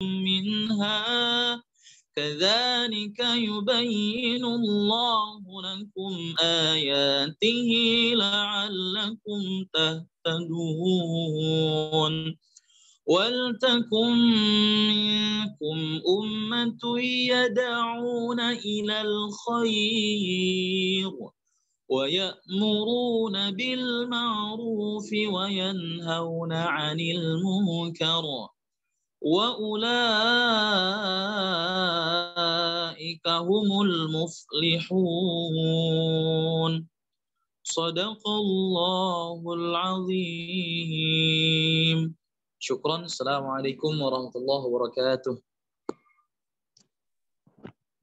منها كذلك يبين الله لكم آياته لعلكم تهتدون ولتكن منكم أمة يدعون إلى الخير ويأمرون بالمعروف وينهون عن المنكر وأولئك هم المفلحون صدق الله العظيم. Syukran. Assalamualaikum warahmatullahi wabarakatuh.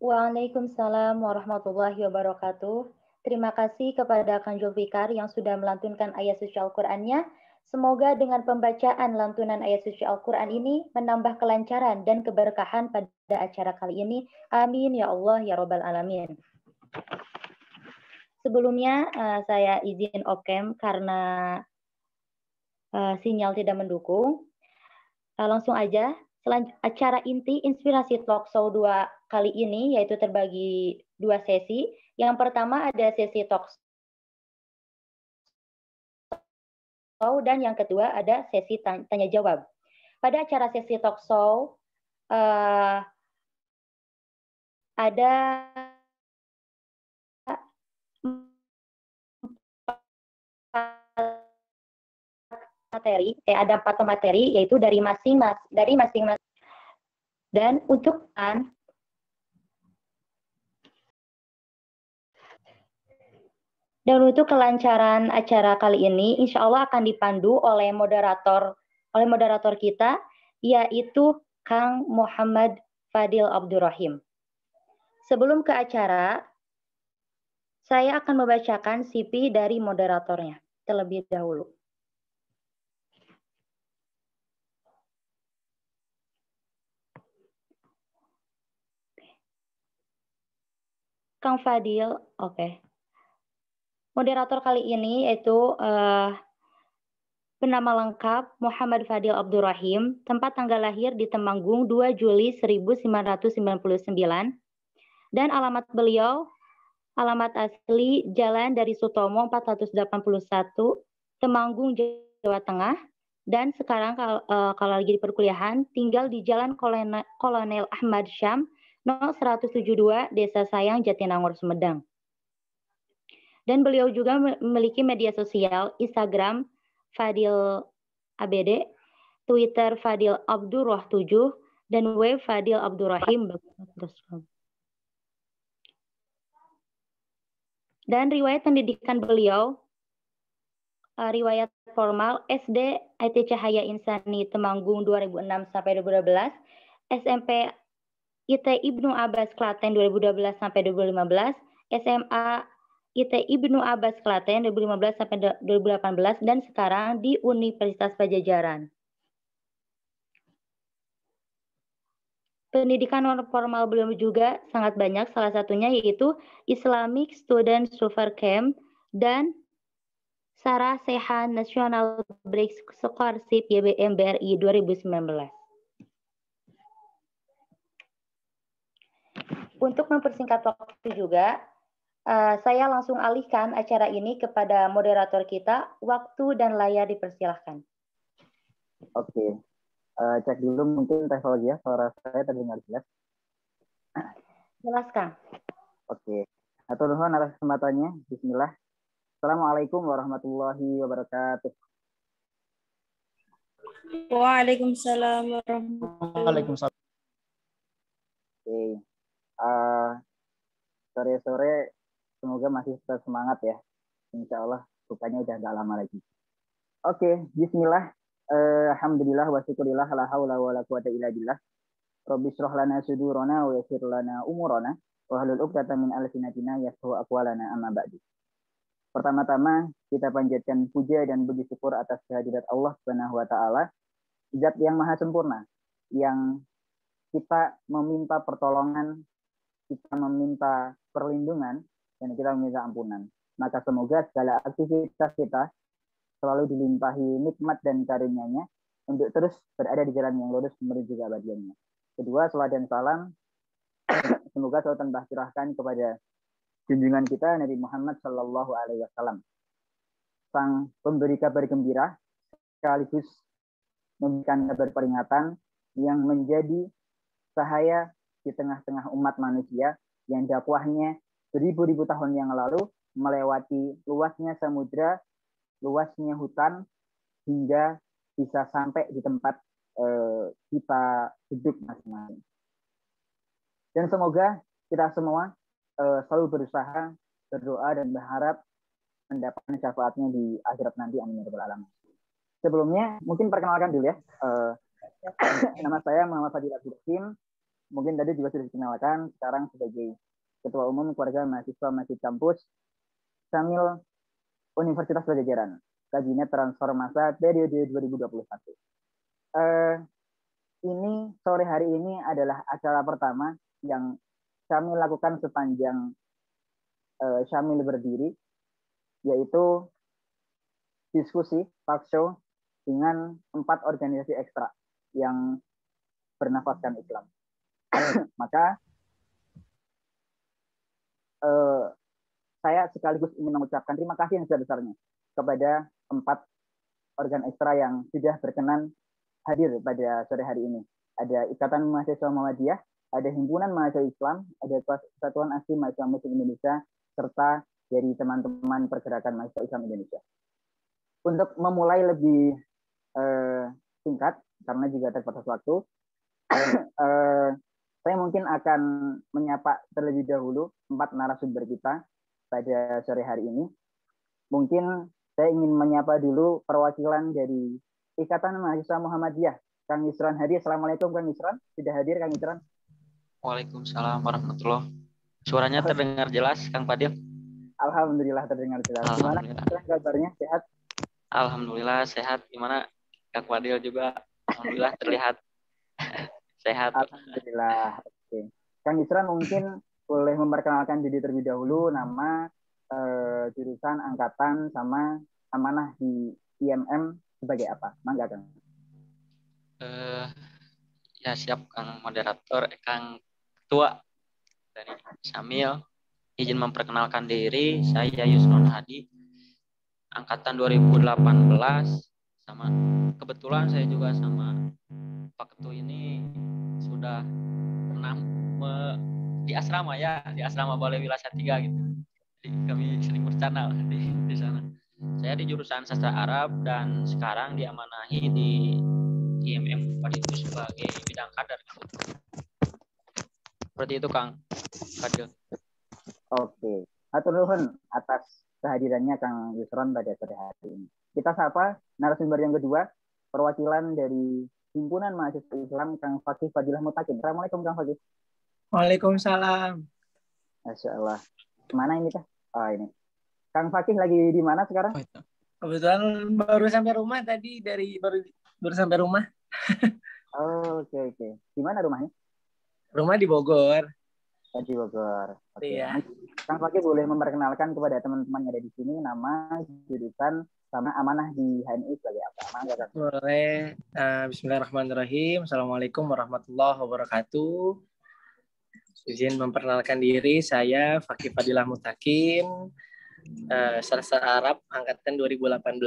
Waalaikumsalam warahmatullahi wabarakatuh. Terima kasih kepada Kang Zulfikar yang sudah melantunkan ayat suci Al-Qur'annya. Semoga dengan pembacaan lantunan ayat suci Al-Qur'an ini menambah kelancaran dan keberkahan pada acara kali ini. Amin ya Allah ya Rabbal Alamin. Sebelumnya saya izin off-cam karena sinyal tidak mendukung. Langsung aja, acara inti Inspirasi Talk Show 2 kali ini yaitu terbagi 2 sesi. Yang pertama ada sesi talk show dan yang kedua ada sesi tanya jawab. Pada acara sesi talk show ada ada 4 materi yaitu dari masing-masing dan untuk kelancaran acara kali ini insya Allah akan dipandu oleh moderator kita yaitu Kang Muhammad Fadil Abdurrahim. Sebelum ke acara saya akan membacakan CV dari moderatornya terlebih dahulu. Kang Fadil, oke. Moderator kali ini yaitu bernama lengkap Muhammad Fadil Abdurrahim, tempat tanggal lahir di Temanggung 2 Juli 1999, dan alamat beliau, alamat asli Jalan Dari Sutomo 481, Temanggung, Jawa Tengah, dan sekarang kalau lagi di perkuliahan tinggal di Jalan Kolonel Ahmad Syam 0172 Desa Sayang, Jatinangor, Sumedang. Dan beliau juga memiliki media sosial Instagram Fadil ABD, Twitter Fadil Abdurrah 7, dan web Fadil Abdurrahim. Dan riwayat pendidikan beliau, riwayat formal SD IT Cahaya Insani Temanggung 2006 sampai 2012, SMP IT Ibnu Abbas Klaten 2012 sampai 2015, SMA IT Ibnu Abbas Klaten 2015 sampai 2018, dan sekarang di Universitas Pajajaran. Pendidikan non formal beliau juga sangat banyak, salah satunya yaitu Islamic Student Super Camp dan Sarah Sehan National Break Scholarship YBM BRI 2019. Untuk mempersingkat waktu juga, saya langsung alihkan acara ini kepada moderator kita. Waktu dan layar dipersilahkan. Oke, cek dulu mungkin teknologi ya, suara saya terdengar jelas. Jelas, Kang. Oke, atur nuhun atas kesempatannya. Bismillah. Assalamualaikum warahmatullahi wabarakatuh. Waalaikumsalam warahmatullahi wabarakatuh. Oke. Sore-sore semoga masih tetap semangat ya. Insya Allah rupanya udah gak lama lagi. Oke, bismillah. Alhamdulillah wa syukurillah la haula wa la quwata illa billah. Rabbi shrah lana sudurana wa yassir lana umurana wa hlul 'uqdatam min alsinatina yafqahu aqwalana amma ba'du. Pertama-tama kita panjatkan puja dan puji syukur atas kehadirat Allah Subhanahu wa taala, Zat yang maha sempurna, yang kita meminta pertolongan, kita meminta perlindungan, dan kita meminta ampunan. Maka semoga segala aktivitas kita selalu dilimpahi nikmat dan karunia-Nya, untuk terus berada di jalan yang lurus menuju keabadiannya. Kedua, salawat dan salam semoga selalu tercurahkan kepada junjungan kita Nabi Muhammad Shallallahu Alaihi Wasallam, sang pemberi kabar gembira sekaligus memberikan kabar peringatan yang menjadi cahaya di tengah-tengah umat manusia yang dakwahnya beribu-ribu tahun yang lalu melewati luasnya samudra, luasnya hutan, hingga bisa sampai di tempat kita duduk masing-masing. Dan semoga kita semua selalu berusaha, berdoa dan berharap mendapatkan syafaatnya di akhirat nanti. Amin ya rabbal alamin. Sebelumnya mungkin perkenalkan dulu ya. Nama saya Muhammad Fadil Abdurrahim. Mungkin tadi juga sudah dikenalkan. Sekarang sebagai Ketua Umum Keluarga Mahasiswa Masjid Kampus Syamil Universitas Pajajaran, Kabinet Transformasi periode 2021. Ini sore hari ini adalah acara pertama yang Syamil lakukan sepanjang Syamil berdiri, yaitu diskusi talk show dengan 4 organisasi ekstra yang bernafaskan Islam. Maka saya sekaligus ingin mengucapkan terima kasih yang sebesar-besarnya kepada 4 organ ekstra yang sudah berkenan hadir pada sore hari ini. Ada Ikatan Mahasiswa Muhammadiyah, ada Himpunan Mahasiswa Islam, ada Persatuan Aksi Mahasiswa Muslim Indonesia, serta dari teman-teman Pergerakan Mahasiswa Islam Indonesia. Untuk memulai lebih singkat, karena juga terbatas waktu, saya mungkin akan menyapa terlebih dahulu 4 narasumber kita pada sore hari ini. Mungkin saya ingin menyapa dulu perwakilan dari Ikatan Mahasiswa Muhammadiyah, Kang Yusron hadir. Assalamualaikum Kang Yusron. Sudah hadir Kang Yusron? Waalaikumsalam warahmatullahi. Suaranya terdengar jelas, Kang Fadil? Alhamdulillah terdengar jelas. Gimana kabarnya? Sehat? Alhamdulillah sehat. Gimana Kang Fadil juga? Alhamdulillah terlihat sehat. Alhamdulillah. Oke. Kang Yusron mungkin boleh memperkenalkan diri terlebih dahulu, nama, jurusan, angkatan, sama amanah di IMM sebagai apa? Mangga Kang. Ya siap Kang moderator, Kang Ketua dari Syamil. Izin memperkenalkan diri, saya Yusron Hadi, angkatan 2018. Sama kebetulan saya juga sama Pak Ketua ini sudah pernah di asrama ya, di asrama Balai Wilayah 3 gitu. Jadi kami sering bercanda di sana. Saya di jurusan sastra Arab dan sekarang diamanahi di IMM itu sebagai bidang kader. Seperti itu Kang Fadil. Oke. Hatur nuhun atas kehadirannya Kang Yusron pada sore hari ini. Kita sapa narasumber yang kedua, perwakilan dari Himpunan Mahasiswa Islam Kang Fakih Fadilah Mutakin. Assalamualaikum Kang Fakih. Waalaikumsalam. Masya Allah. Mana ini Kak? Oh ini. Kang Fakih lagi di mana sekarang? Kebetulan baru sampai rumah tadi, baru sampai rumah. Oh, oke. Di mana rumahnya? Rumah di Bogor. Di Bogor. Oke. Iya. Kang Fakih boleh memperkenalkan kepada teman-teman yang ada di sini nama, jurusan, sama amanah di HMI sebagai apa? Mangga, Boleh. Bismillahirrahmanirrahim. Assalamualaikum warahmatullahi wabarakatuh. Izin memperkenalkan diri, saya Fakih Fadilah Mutakin, sastra Arab angkatan 2018.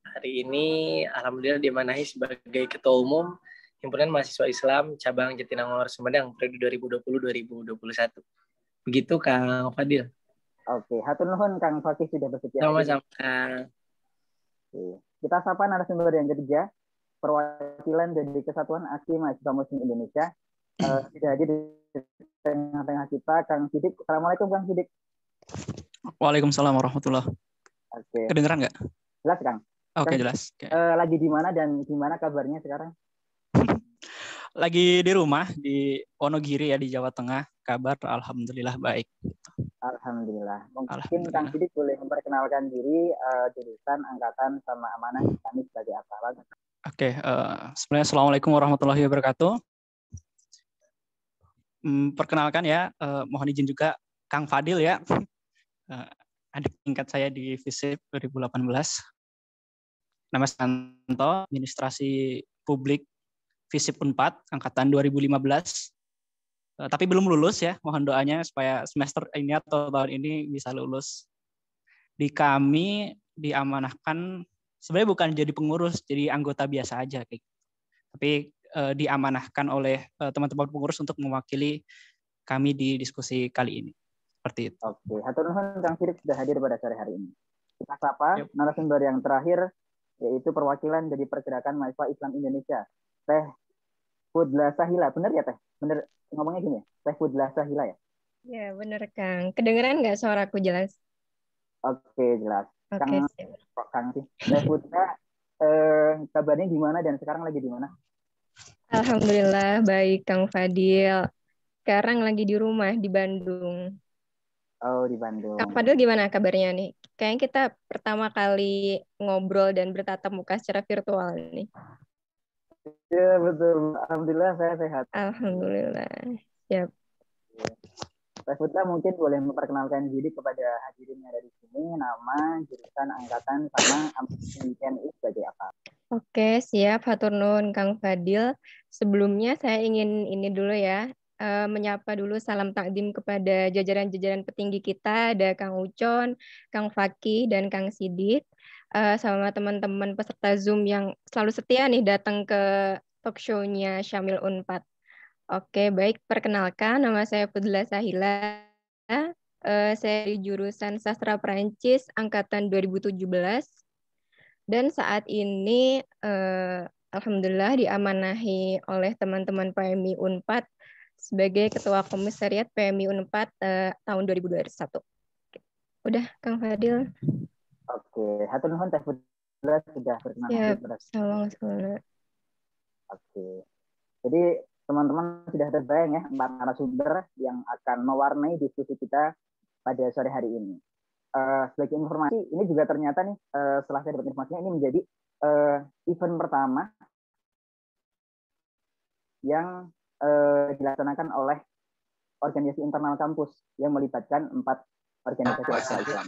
Hari ini alhamdulillah dimanahi sebagai Ketua Umum Himpunan Mahasiswa Islam cabang Jatinangor Sumedang periode 2020-2021. Begitu Kang Fadil. Oke, hatur nuhun Kang Fakih sudah bersedia. Sama-sama. Kita sapa narasumber yang ketiga, perwakilan dari Kesatuan Aksi Mahasiswa Muslim Indonesia. Tidak hadir di tengah-tengah kita, Kang Sidik. Assalamualaikum Kang Sidik. Waalaikumsalam warahmatullahi. Oke. Kedengeran nggak? Jelas Kang. Oke, jelas. Okay. Lagi di mana dan gimana kabarnya sekarang? Lagi di rumah di Wonogiri ya, di Jawa Tengah. Kabar alhamdulillah baik. Alhamdulillah. Mungkin Kang Sidik boleh memperkenalkan diri, jurusan, angkatan, sama amanah kami sebagai apa? Oke, sebenarnya assalamualaikum warahmatullahi wabarakatuh. Perkenalkan ya, mohon izin juga Kang Fadil ya, adik tingkat saya di FISIP 2018. Nama Santo, Administrasi Publik FISIP Unpad angkatan 2015. Tapi belum lulus ya, mohon doanya supaya semester ini atau tahun ini bisa lulus. Di kami diamanahkan, sebenarnya bukan jadi pengurus, jadi anggota biasa aja. Tapi diamanahkan oleh teman-teman pengurus untuk mewakili kami di diskusi kali ini. Seperti itu. Oke, hatur nuhun Kang Sidik sudah hadir pada sore hari ini. Kita sapa narasumber yang terakhir, yaitu perwakilan dari Pergerakan Mahasiswa Islam Indonesia, Teh Fudla Sahila. Bener ya Teh? Bener ngomongnya gini ya? Teh Fudla Sahila ya? Ya bener Kang. Kedengeran nggak suaraku jelas? Oke, jelas. Oke, Kang sih. Teh Fudla, kabarnya gimana dan sekarang lagi di mana? Alhamdulillah baik Kang Fadil. Sekarang lagi di rumah di Bandung. Oh, di Bandung. Kang Fadil gimana kabarnya nih? Kayaknya kita pertama kali ngobrol dan bertatap muka secara virtual nih. Ya, betul. Alhamdulillah saya sehat. Alhamdulillah. Siap. Teh Fudla mungkin boleh memperkenalkan diri kepada hadirin yang ada di sini, nama, jurusan, angkatan, sama TNI sebagai apa? Oke, siap. Hatur nuhun Kang Fadil. Sebelumnya saya ingin ini dulu ya, menyapa dulu salam takdim kepada jajaran-jajaran petinggi kita, ada Kang Ucon, Kang Fakih, dan Kang Sidik, sama teman-teman peserta Zoom yang selalu setia nih datang ke talk show-nya Syamil Unpad. Oke, baik. Perkenalkan, nama saya Fudla Sahila. Saya di jurusan Sastra Perancis Angkatan 2017. Dan saat ini, Alhamdulillah diamanahi oleh teman-teman PMI Unpad sebagai Ketua Komisariat PMI Unpad tahun 2021. Udah, Kang Fadil. Oke, hatur nuhun Teh Fudla sudah berkenan. Oke. Jadi teman-teman sudah terbayang ya 4 narasumber yang akan mewarnai diskusi kita pada sore hari ini. Sebagai informasi, ini juga ternyata nih setelah saya dapat informasinya ini menjadi event pertama yang dilaksanakan oleh organisasi internal kampus yang melibatkan 4 organisasi Islam.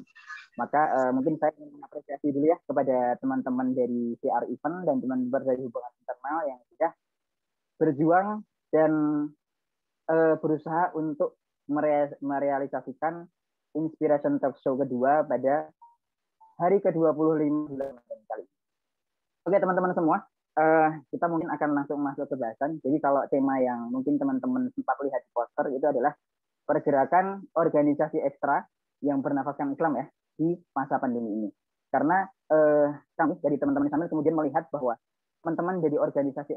Maka mungkin saya ingin mengapresiasi dulu ya kepada teman-teman dari CR Event dan teman-teman dari hubungan internal yang sudah berjuang dan berusaha untuk merealisasikan Inspiration Talk Show kedua pada hari ke-25 bulan kali ini. Oke teman-teman semua, kita mungkin akan langsung masuk ke bahasan. Jadi kalau tema yang mungkin teman-teman sempat lihat di poster itu adalah pergerakan organisasi ekstra yang bernafaskan Islam ya di masa pandemi ini. Karena kami dari teman-teman Islam kemudian melihat bahwa teman-teman dari organisasi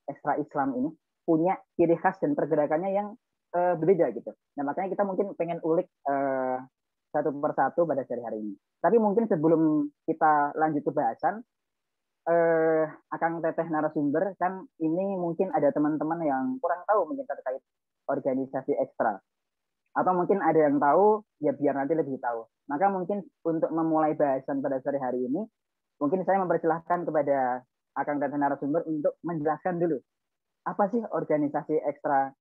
ekstra Islam ini punya ciri khas dan pergerakannya yang berbeda gitu. Nah makanya kita mungkin pengen ulik satu persatu pada sore hari ini. Tapi mungkin sebelum kita lanjut ke bahasan, Akang Teteh narasumber kan ini mungkin ada teman-teman yang kurang tahu mungkin terkait organisasi ekstra. Atau mungkin ada yang tahu, ya biar nanti lebih tahu. Maka mungkin untuk memulai bahasan pada sore hari ini, mungkin saya mempersilahkan kepada Akang Teteh narasumber untuk menjelaskan dulu apa sih organisasi ekstra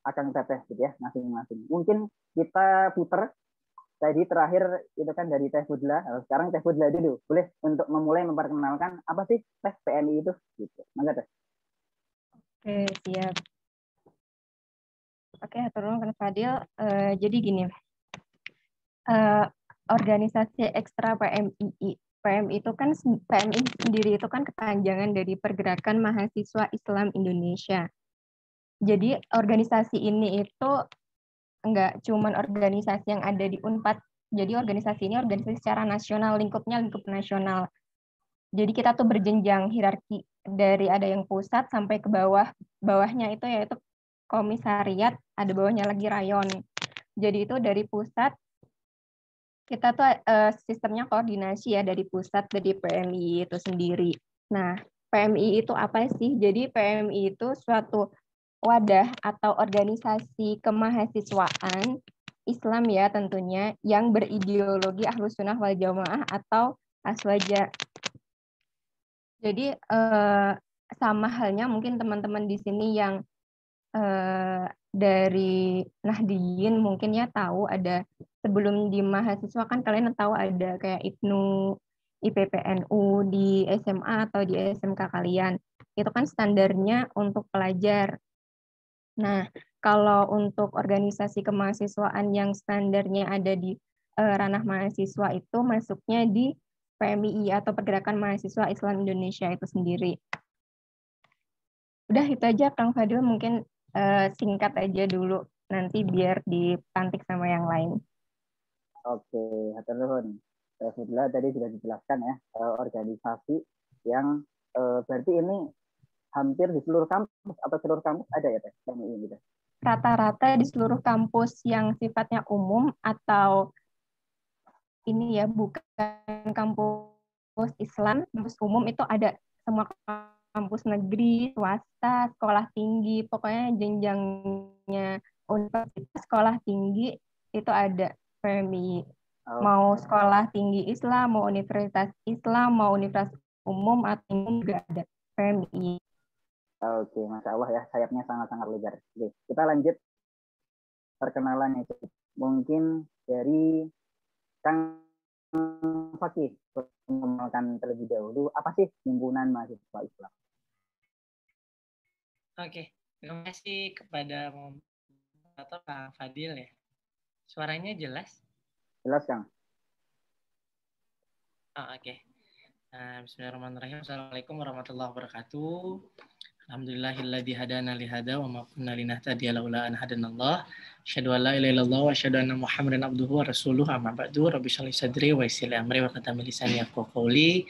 Akang Teteh gitu ya masing-masing. Mungkin kita putar tadi terakhir itu kan dari Teh Fudla, sekarang Teh Fudla dulu boleh untuk memulai memperkenalkan apa sih Teh PMI itu gitu. Mangga Teh. Oke, siap. Oke, turun kan Fadil. Jadi gini, organisasi ekstra PMI itu kan PMI sendiri itu kan kepanjangan dari Pergerakan Mahasiswa Islam Indonesia. Jadi organisasi ini itu enggak cuman organisasi yang ada di Unpad. Jadi organisasi ini organisasi secara nasional, lingkupnya lingkup nasional. Jadi kita tuh berjenjang hierarki dari ada yang pusat sampai ke bawah. Bawahnya itu yaitu komisariat, ada bawahnya lagi rayon. Jadi itu dari pusat kita tuh sistemnya koordinasi ya dari pusat, dari PMI itu sendiri. Nah, PMI itu apa sih? Jadi PMI itu suatu wadah atau organisasi kemahasiswaan Islam ya tentunya yang berideologi Ahlus Sunnah wal Jamaah atau Aswaja. Jadi sama halnya mungkin teman-teman di sini yang dari Nahdiyin mungkin ya tahu ada sebelum di mahasiswa kan kalian tahu ada kayak Ibnu IPPNU di SMA atau di SMK kalian. Itu kan standarnya untuk pelajar. Nah, kalau untuk organisasi kemahasiswaan yang standarnya ada di ranah mahasiswa itu masuknya di PMII atau Pergerakan Mahasiswa Islam Indonesia itu sendiri. Udah itu aja Kang Fadil, mungkin singkat aja dulu, nanti biar dipantik sama yang lain. Oke, hatur nuhun. Alhamdulillah tadi sudah dijelaskan ya, organisasi yang berarti ini hampir di seluruh kampus atau seluruh kampus ada ya Teh? Gitu. Rata-rata di seluruh kampus yang sifatnya umum atau ini ya bukan kampus Islam, kampus umum itu ada semua kampus negeri, swasta, sekolah tinggi, pokoknya jenjangnya universitas sekolah tinggi itu ada PMI. Mau sekolah tinggi Islam, mau universitas Islam, mau universitas umum atau umum juga ada PMI. Oke, Masya Allah ya, sayapnya sangat-sangat lebar. Oke, kita lanjut perkenalan itu. Mungkin dari Kang Fakih, mengenalkan terlebih dahulu, apa sih Himpunan Mahasiswa Islam? Oke, terima kasih kepada moderator Kang Fadil ya. Suaranya jelas? Jelas, Kang. Oke. Bismillahirrahmanirrahim. Assalamualaikum warahmatullahi wabarakatuh. Alhamdulillahilladzi hadana li hada wa ma kunna linahtadiya laula an hadanallah. Asyhadu an la ilaha illallah wa asyhadu anna Muhammadan abduhu wa rasuluhu amma ba'du. Rabbi shrah li sadri wa yassir li amri wa hlul lisani yafqahu qawli.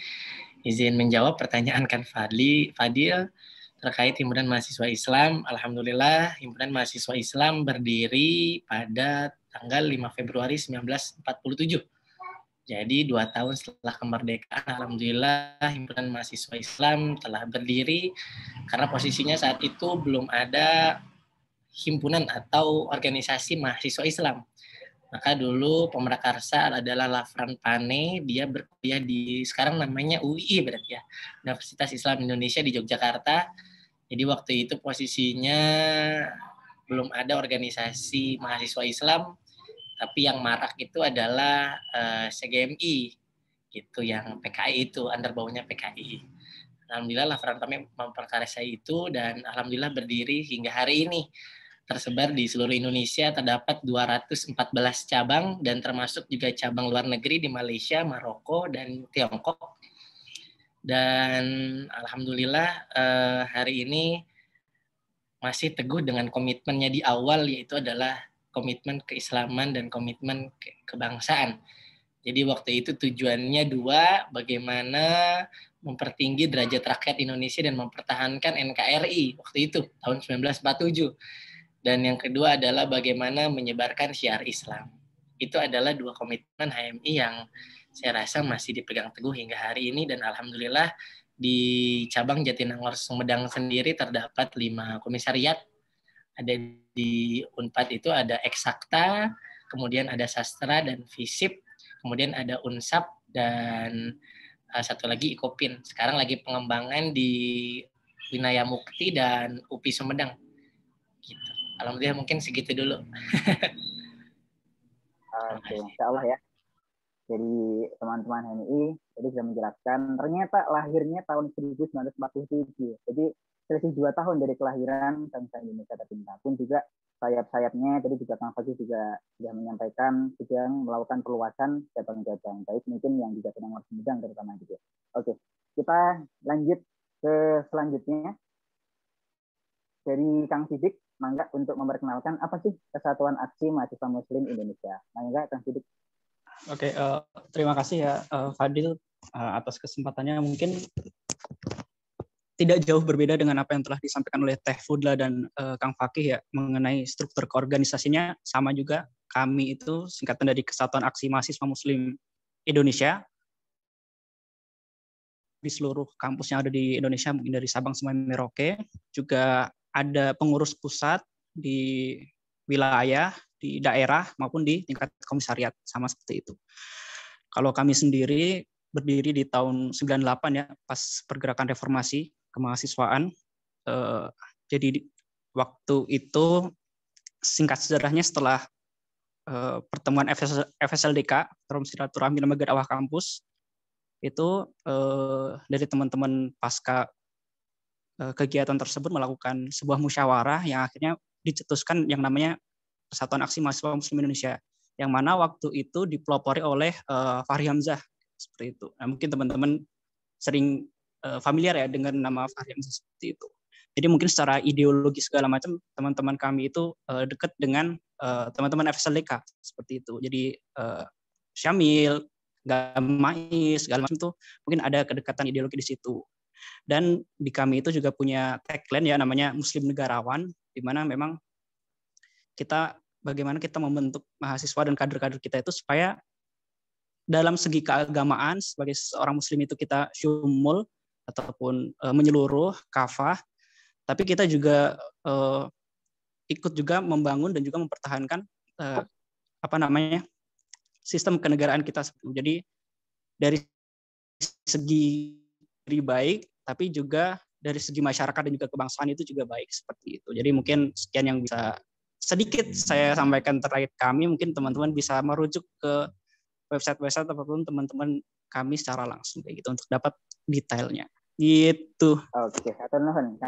Izin menjawab pertanyaan Kang Fadil terkait Himpunan Mahasiswa Islam. Alhamdulillah, Himpunan Mahasiswa Islam berdiri pada tanggal 5 Februari 1947. Jadi 2 tahun setelah kemerdekaan, alhamdulillah Himpunan Mahasiswa Islam telah berdiri karena posisinya saat itu belum ada himpunan atau organisasi mahasiswa Islam. Maka dulu pemrakarsa adalah Lafran Pane, dia berkuliah di sekarang namanya UII berarti ya, Universitas Islam Indonesia di Yogyakarta. Jadi waktu itu posisinya belum ada organisasi mahasiswa Islam. Tapi yang marak itu adalah CGMI, gitu, yang PKI itu, under bawahnya PKI. Alhamdulillah Lafran kami memperkarya itu dan alhamdulillah berdiri hingga hari ini. Tersebar di seluruh Indonesia, terdapat 214 cabang dan termasuk juga cabang luar negeri di Malaysia, Maroko, dan Tiongkok. Dan alhamdulillah hari ini masih teguh dengan komitmennya di awal, yaitu adalah komitmen keislaman dan komitmen kebangsaan. Jadi waktu itu tujuannya 2, bagaimana mempertinggi derajat rakyat Indonesia dan mempertahankan NKRI waktu itu, tahun 1947. Dan yang kedua adalah bagaimana menyebarkan syiar Islam. Itu adalah 2 komitmen HMI yang saya rasa masih dipegang teguh hingga hari ini, dan alhamdulillah di cabang Jatinangor Sumedang sendiri terdapat 5 komisariat. Ada di Unpad itu ada Eksakta, kemudian ada Sastra dan Fisip, kemudian ada Unsap, dan satu lagi Ikopin. Sekarang lagi pengembangan di Winaya Mukti dan UPI Sumedang. Gitu. Alhamdulillah mungkin segitu dulu. Oke, Insya Allah ya. Jadi teman-teman HMI tadi sudah menjelaskan, ternyata lahirnya tahun 1947. Jadi selisih 2 tahun dari kelahiran bangsa Indonesia tercinta. Pun juga sayap-sayapnya tadi juga Kang Fakih juga sudah menyampaikan sedang melakukan perluasan cabang-cabang, baik mungkin yang di Jatinangor Sumedang terutama gitu. Oke, kita lanjut ke selanjutnya dari Kang Sidik, mangga untuk memperkenalkan apa sih Kesatuan Aksi Mahasiswa Muslim Indonesia. Mangga Kang Sidik. Oke, terima kasih ya Fadil atas kesempatannya. Mungkin tidak jauh berbeda dengan apa yang telah disampaikan oleh Teh Fudla dan Kang Fakih ya mengenai struktur keorganisasinya. Sama juga, kami itu singkatan dari Kesatuan Aksi Mahasiswa Muslim Indonesia. Di seluruh kampus yang ada di Indonesia, mungkin dari Sabang sampai Merauke, juga ada pengurus pusat di wilayah, di daerah, maupun di tingkat komisariat, sama seperti itu. Kalau kami sendiri berdiri di tahun 98 ya, pas pergerakan reformasi kemahasiswaan. Jadi waktu itu singkat sejarahnya setelah pertemuan FSLDK, Forum Silaturahmi Lembaga Dakwah Kampus, itu dari teman-teman pasca kegiatan tersebut melakukan sebuah musyawarah yang akhirnya dicetuskan yang namanya Persatuan Aksi Mahasiswa Muslim Indonesia, yang mana waktu itu dipelopori oleh Fahri Hamzah seperti itu. Nah, mungkin teman-teman sering familiar ya dengan nama Fahri Hamzah seperti itu. Jadi mungkin secara ideologi segala macam teman-teman kami itu dekat dengan teman-teman FSLDK seperti itu. Jadi Syamil, Gamais segala macam itu mungkin ada kedekatan ideologi di situ. Dan di kami itu juga punya tagline ya namanya Muslim Negarawan, di mana memang bagaimana kita membentuk mahasiswa dan kader-kader kita itu supaya dalam segi keagamaan sebagai seorang muslim itu kita syumul ataupun menyeluruh, kafah, tapi kita juga ikut juga membangun dan juga mempertahankan sistem kenegaraan kita. Jadi dari segi baik, tapi juga dari segi masyarakat dan juga kebangsaan itu juga baik seperti itu. Jadi mungkin sekian yang bisa sedikit saya sampaikan terkait kami, mungkin teman-teman bisa merujuk ke website ataupun teman-teman kami secara langsung kayak gitu untuk dapat detailnya. Gitu. Oke, atau nuhun.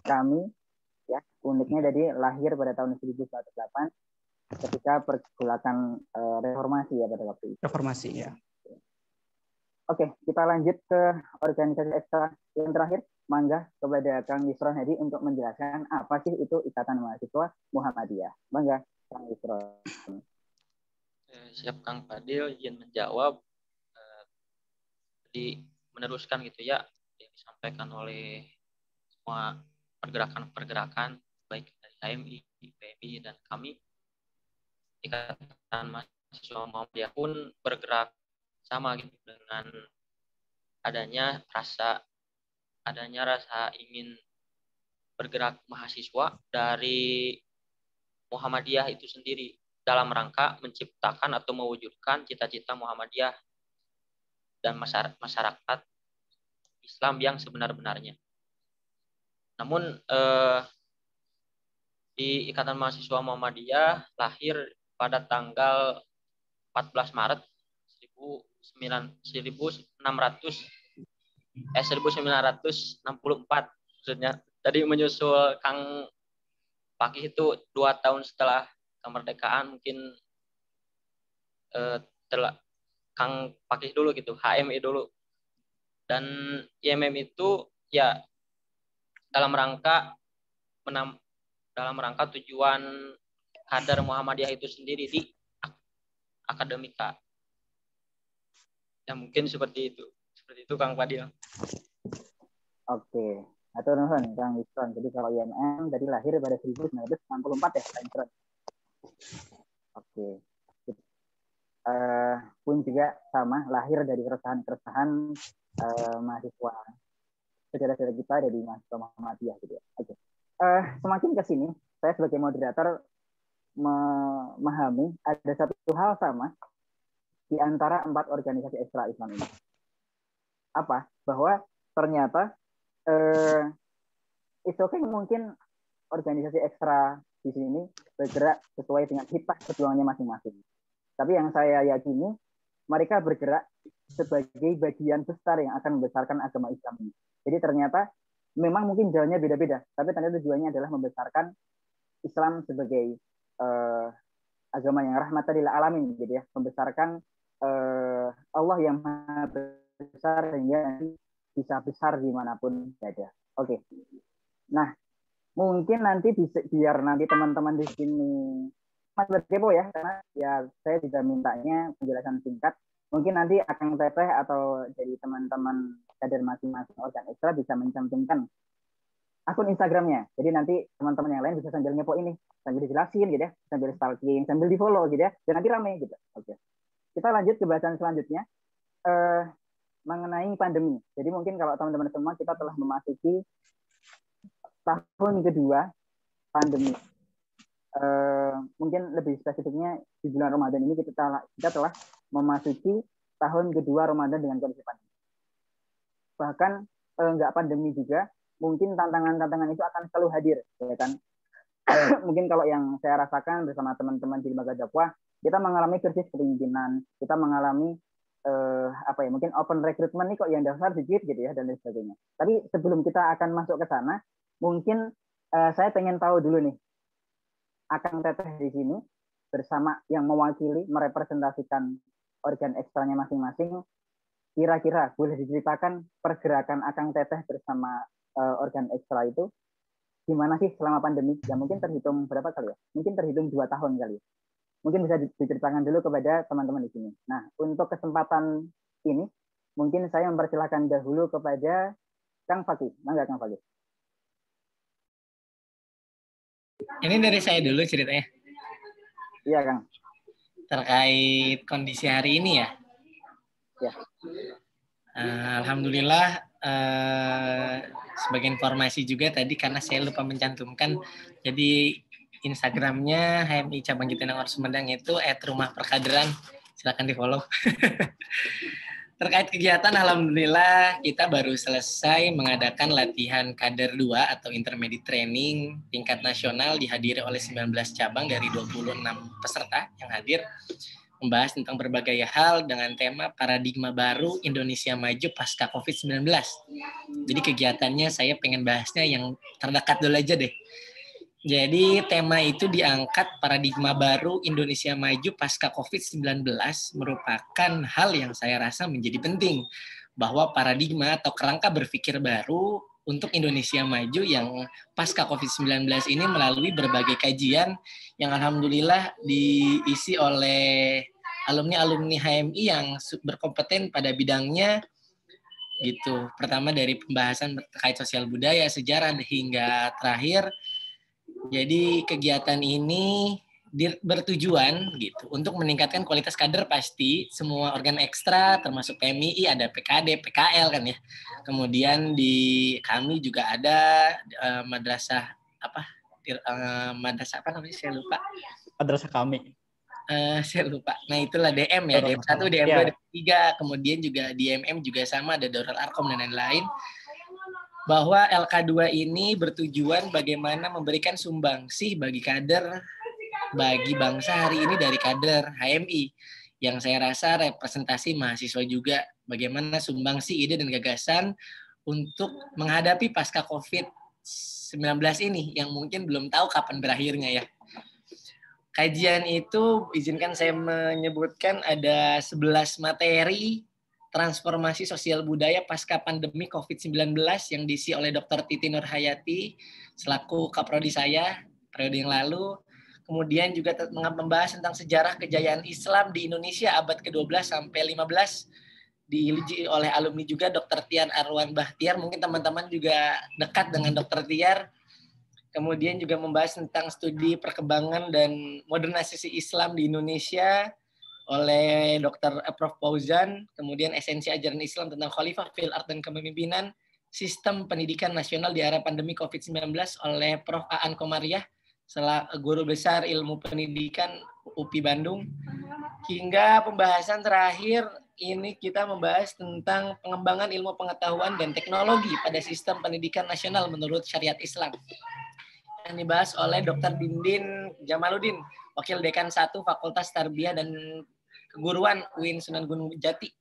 Kami ya uniknya dari lahir pada tahun 1908 ketika pergolakan reformasi ya pada waktu itu. Reformasi ya. Oke, kita lanjut ke organisasi ekstra yang terakhir. Mangga kepada Kang Yusron Hadi untuk menjelaskan apa sih itu Ikatan Mahasiswa Muhammadiyah. Mangga, Kang Yusron. Siap Kang Fadil, izin menjawab. Jadi meneruskan gitu ya yang disampaikan oleh semua pergerakan-pergerakan baik dari HMI, PMI dan kami. Ikatan Mahasiswa Muhammadiyah pun bergerak sama gitu dengan adanya rasa ingin bergerak mahasiswa dari Muhammadiyah itu sendiri dalam rangka menciptakan atau mewujudkan cita-cita Muhammadiyah dan masyarakat Islam yang sebenar-benarnya. Namun di Ikatan Mahasiswa Muhammadiyah lahir pada tanggal 14 Maret 1964 maksudnya. Tadi menyusul Kang Pakih itu 2 tahun setelah kemerdekaan, mungkin Kang Pakih dulu gitu, HMI dulu. Dan IMM itu ya dalam rangka tujuan kader Muhammadiyah itu sendiri di akademika. Ya mungkin seperti itu Kang Fadil. Oke, atau nuhun Kang Yusron. Jadi kalau IMM dari lahir pada 1964 ya Kang Yusron. Oke. Pun juga sama lahir dari keresahan mahasiswa saudara-saudara kita dari mahasiswa Muhammadiyah gitu ya. Oke. Semakin ke sini saya sebagai moderator memahami ada satu hal sama di antara 4 organisasi ekstra Islam ini. Apa? Bahwa ternyata itu mungkin organisasi ekstra di sini bergerak sesuai dengan hitah perjuangannya masing-masing. Tapi yang saya yakini mereka bergerak sebagai bagian besar yang akan membesarkan agama Islam ini. Jadi ternyata memang mungkin jalannya beda-beda, tapi ternyata tujuannya adalah membesarkan Islam sebagai agama yang rahmatan lil alamin, gitu ya, membesarkan Allah yang maha besar sehingga nanti bisa besar dimanapun berada. Oke. Nah, mungkin nanti biar nanti teman-teman di sini Mas berkepo ya, karena ya saya juga mintanya penjelasan singkat. Mungkin nanti akan teteh atau dari teman-teman kader masing-masing organ ekstra bisa mencantumkan akun Instagramnya. Jadi nanti teman-teman yang lain bisa sambil ngepo ini, sambil dijelasin gitu ya, sambil stalking, sambil di follow gitu ya, dan nanti rame gitu. Oke. Kita lanjut ke bahasan selanjutnya mengenai pandemi. Jadi mungkin kalau teman-teman semua kita telah memasuki tahun kedua pandemi. Mungkin lebih spesifiknya di bulan Ramadan ini kita telah memasuki tahun kedua Ramadan dengan kondisi pandemi. Bahkan nggak pandemi juga, mungkin tantangan-tantangan itu akan selalu hadir, ya kan? Mungkin kalau yang saya rasakan bersama teman-teman di lembaga dakwah, kita mengalami krisis kepemimpinan, kita mengalami apa ya, mungkin open recruitment nih kok yang daftar sedikit gitu ya, dan lain sebagainya. Tapi sebelum kita akan masuk ke sana, mungkin saya pengen tahu dulu nih, Akang Teteh di sini bersama yang mewakili, merepresentasikan organ ekstranya masing-masing, kira-kira boleh diceritakan pergerakan Akang Teteh bersama organ ekstra itu gimana sih selama pandemi? Ya mungkin terhitung berapa kali ya? Mungkin terhitung 2 tahun kali ya. Mungkin bisa diceritakan dulu kepada teman-teman di sini. Nah, untuk kesempatan ini, mungkin saya mempersilahkan dahulu kepada Kang Fakih. Mangga Kang Fakih. Ini dari saya dulu ceritanya. Iya, Kang. Terkait kondisi hari ini ya. Ya. Alhamdulillah, sebagai informasi juga tadi karena saya lupa mencantumkan, jadi Instagramnya HMI Cabang Jatinangor Sumedang itu @rumahperkaderan, silakan di follow. Terkait kegiatan, alhamdulillah kita baru selesai mengadakan latihan kader 2 atau intermediate training tingkat nasional dihadiri oleh 19 cabang dari 26 peserta yang hadir, membahas tentang berbagai hal dengan tema paradigma baru Indonesia maju pasca COVID-19. Jadi kegiatannya saya pengen bahasnya yang terdekat dulu aja deh. Jadi tema itu diangkat paradigma baru Indonesia maju pasca COVID-19 merupakan hal yang saya rasa menjadi penting. Bahwa paradigma atau kerangka berpikir baru untuk Indonesia maju yang pasca COVID-19 ini melalui berbagai kajian yang alhamdulillah diisi oleh alumni-alumni HMI yang berkompeten pada bidangnya gitu. Pertama dari pembahasan terkait sosial budaya, sejarah hingga terakhir. Jadi kegiatan ini bertujuan gitu untuk meningkatkan kualitas kader pasti semua organ ekstra termasuk PMII, ada PKD, PKL kan ya. Kemudian di kami juga ada madrasah apa? Madrasah apa namanya? Saya lupa. Madrasah kami. Saya lupa. Nah itulah DM ya, DM1, DM2, DM3, kemudian juga di MM juga sama, ada Darul Arkom dan lain-lain. Bahwa LK2 ini bertujuan bagaimana memberikan sumbangsih bagi kader, bagi bangsa hari ini dari kader HMI. Yang saya rasa representasi mahasiswa juga, bagaimana sumbangsih ide dan gagasan untuk menghadapi pasca COVID-19 ini, yang mungkin belum tahu kapan berakhirnya ya. Kajian itu, izinkan saya menyebutkan ada 11 materi transformasi sosial budaya pasca pandemi COVID-19 yang diisi oleh Dr. Titi Nurhayati selaku kaprodi saya periode yang lalu. Kemudian juga membahas tentang sejarah kejayaan Islam di Indonesia abad ke-12 sampai 15 diuji oleh alumni juga Dr. Tiar Arwan Bahtiar. Mungkin teman-teman juga dekat dengan Dr. Tiar. Kemudian juga membahas tentang studi perkembangan dan modernisasi Islam di Indonesia oleh Dr. Prof. Fauzan, kemudian esensi ajaran Islam tentang khalifah, fil art dan kepemimpinan, sistem pendidikan nasional di era pandemi COVID-19 oleh Prof. Aan Komariah, guru besar ilmu pendidikan UPI Bandung, hingga pembahasan terakhir ini kita membahas tentang pengembangan ilmu pengetahuan dan teknologi pada sistem pendidikan nasional menurut syariat Islam. Yang dibahas oleh Dr. Dindin Jamaluddin, Wakil Dekan 1 Fakultas Tarbiyah dan Keguruan UIN Sunan Gunung Jati.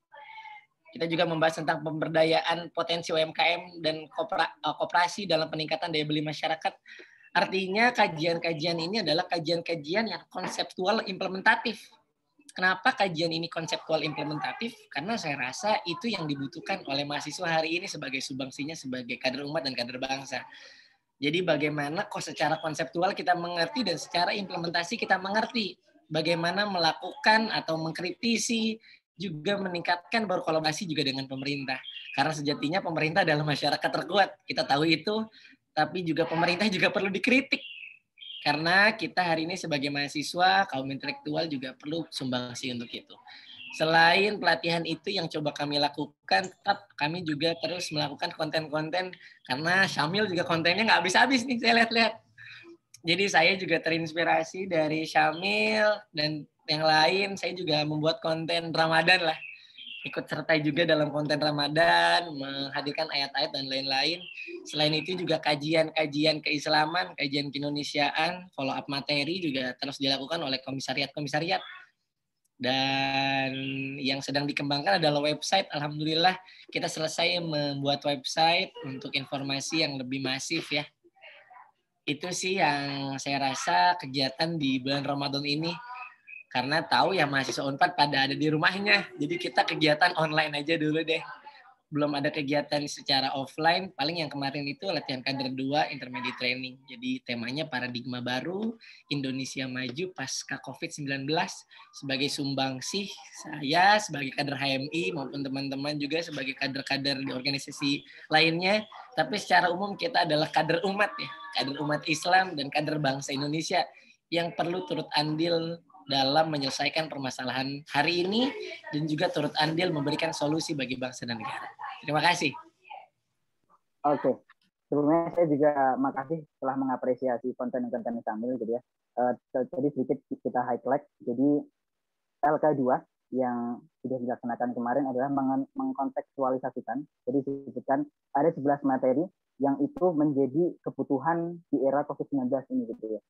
Kita juga membahas tentang pemberdayaan potensi UMKM dan koperasi dalam peningkatan daya beli masyarakat. Artinya kajian-kajian ini adalah kajian-kajian yang konseptual implementatif. Kenapa kajian ini konseptual implementatif? Karena saya rasa itu yang dibutuhkan oleh mahasiswa hari ini sebagai sumbangsinya sebagai kader umat dan kader bangsa. Jadi bagaimana secara konseptual kita mengerti dan secara implementasi kita mengerti bagaimana melakukan atau mengkritisi, juga meningkatkan berkolaborasi juga dengan pemerintah. Karena sejatinya pemerintah adalah masyarakat terkuat. Kita tahu itu, tapi juga pemerintah juga perlu dikritik. Karena kita hari ini sebagai mahasiswa, kaum intelektual juga perlu sumbangsi untuk itu. Selain pelatihan itu yang coba kami lakukan, tetap kami juga terus melakukan konten-konten, karena Syamil juga kontennya nggak habis-habis nih, saya lihat-lihat. Jadi saya juga terinspirasi dari Syamil dan yang lain, saya juga membuat konten Ramadan lah. Ikut sertai juga dalam konten Ramadan, menghadirkan ayat-ayat dan lain-lain. Selain itu juga kajian-kajian keislaman, kajian keindonesiaan, follow up materi juga terus dilakukan oleh komisariat-komisariat. Dan yang sedang dikembangkan adalah website. Alhamdulillah kita selesai membuat website untuk informasi yang lebih masif ya. Itu sih yang saya rasa kegiatan di bulan Ramadan ini. Karena tahu ya mahasiswa Unpad pada ada di rumahnya. Jadi kita kegiatan online aja dulu deh. Belum ada kegiatan secara offline, paling yang kemarin itu latihan kader 2 intermediate training. Jadi temanya paradigma baru, Indonesia maju pasca COVID-19. Sebagai sumbangsih saya sebagai kader HMI maupun teman-teman juga sebagai kader-kader di organisasi lainnya. Tapi secara umum kita adalah kader umat ya, kader umat Islam dan kader bangsa Indonesia yang perlu turut andil dalam menyelesaikan permasalahan hari ini dan juga turut andil memberikan solusi bagi bangsa dan negara. Terima kasih. Oke. Sebelumnya saya juga makasih telah mengapresiasi konten-konten Samil gitu ya. Tadi sedikit kita highlight. Jadi LK2 yang sudah dilaksanakan kemarin adalah mengkontekstualisasikan. Jadi disebutkan ada 11 materi yang itu menjadi kebutuhan di era COVID-19 ini gitu ya.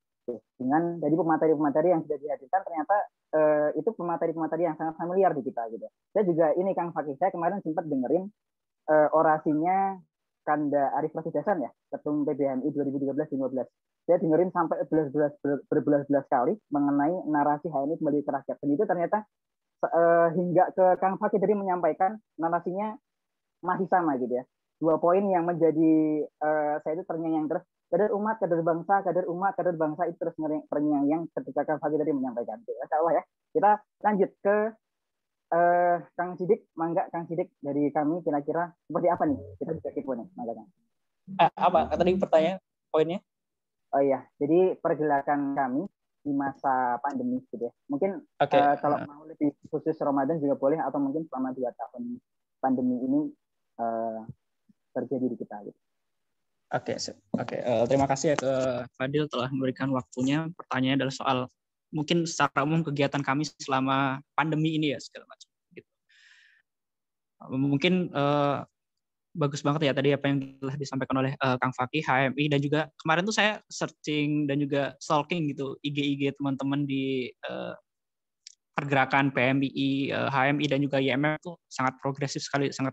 Dengan jadi pemateri-pemateri yang sudah dihadirkan ternyata itu pemateri-pemateri yang sangat familiar di kita gitu. Saya juga ini Kang Fakih, saya kemarin sempat dengerin orasinya Kanda Arif Rasidasan ya, Ketum PBMI 2013-2015. Saya dengerin sampai berbelas-belas kali mengenai narasi HMI kembali ke rakyat. Dan itu ternyata hingga ke Kang Fakih tadi menyampaikan narasinya masih sama gitu ya. 2 poin yang menjadi saya itu terngiang terus. Kader umat, kader bangsa, kader umat, kader bangsa itu terus terngiang ketika Kang Fakih tadi menyampaikan. Insya Allah ya. Kita lanjut ke Kang Sidik, mangga Kang Sidik dari kami kira-kira seperti apa nih? Kita bisa kepo nih, mangga Kang. Apa tadi pertanyaan poinnya? Oh iya, jadi pergerakan kami di masa pandemi gitu ya. Mungkin kalau mau lebih khusus Ramadan juga boleh atau mungkin selama 2 tahun pandemi ini terjadi di kita gitu. Oke. Terima kasih ya ke Fadil telah memberikan waktunya. Pertanyaannya adalah soal mungkin secara umum kegiatan kami selama pandemi ini ya segala macam. Gitu. Mungkin bagus banget ya tadi apa yang telah disampaikan oleh Kang Fakih, HMI, dan juga kemarin tuh saya searching dan juga stalking gitu IG teman-teman di pergerakan PMII, HMI dan juga YMF tuh sangat progresif sekali, sangat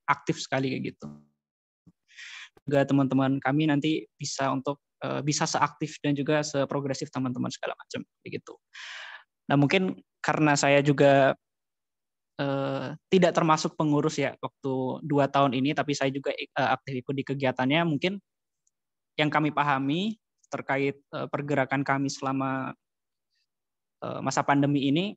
aktif sekali kayak gitu. Juga teman-teman kami nanti bisa untuk bisa seaktif dan juga seprogresif teman-teman segala macam begitu. Nah mungkin karena saya juga tidak termasuk pengurus ya waktu 2 tahun ini, tapi saya juga aktif ikut di kegiatannya. Mungkin yang kami pahami terkait pergerakan kami selama masa pandemi ini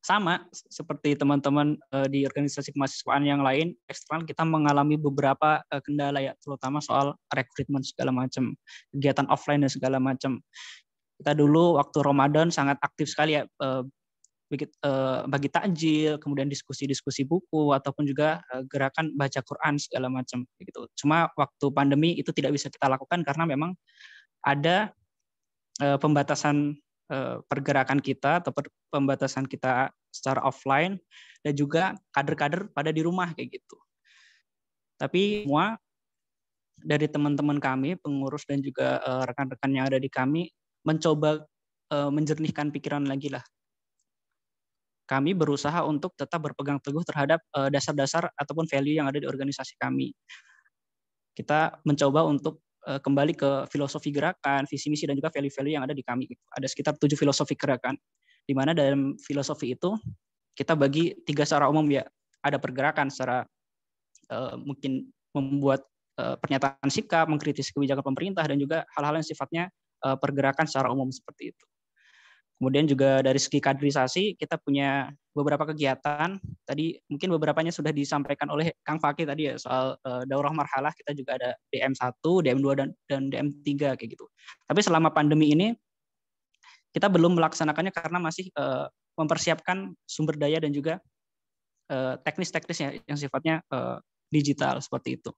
sama seperti teman-teman di organisasi kemahasiswaan yang lain eksternal, kita mengalami beberapa kendala ya, terutama soal rekrutmen segala macam, kegiatan offline dan segala macam. Kita dulu waktu Ramadan sangat aktif sekali ya, bagi takjil, kemudian diskusi-diskusi buku ataupun juga gerakan baca Quran segala macam gitu. Cuma waktu pandemi itu tidak bisa kita lakukan karena memang ada pembatasan pergerakan kita atau pembatasan kita secara offline dan juga kader-kader pada di rumah kayak gitu. Tapi semua dari teman-teman kami, pengurus dan juga rekan-rekan yang ada di kami mencoba menjernihkan pikiran lagi lah. Kami berusaha untuk tetap berpegang teguh terhadap dasar-dasar ataupun value yang ada di organisasi kami. Kita mencoba untuk kembali ke filosofi gerakan, visi misi dan juga value-value yang ada di kami. Ada sekitar 7 filosofi gerakan, di mana dalam filosofi itu kita bagi 3 secara umum ya. Ada pergerakan secara mungkin membuat pernyataan sikap, mengkritisi kebijakan pemerintah dan juga hal-hal yang sifatnya pergerakan secara umum seperti itu. Kemudian juga dari segi kaderisasi kita punya beberapa kegiatan. Tadi mungkin beberapanya sudah disampaikan oleh Kang Fakih tadi ya soal daurah marhalah. Kita juga ada DM1, DM2 dan DM3 kayak gitu. Tapi selama pandemi ini kita belum melaksanakannya karena masih mempersiapkan sumber daya dan juga teknis-teknisnya yang sifatnya digital seperti itu.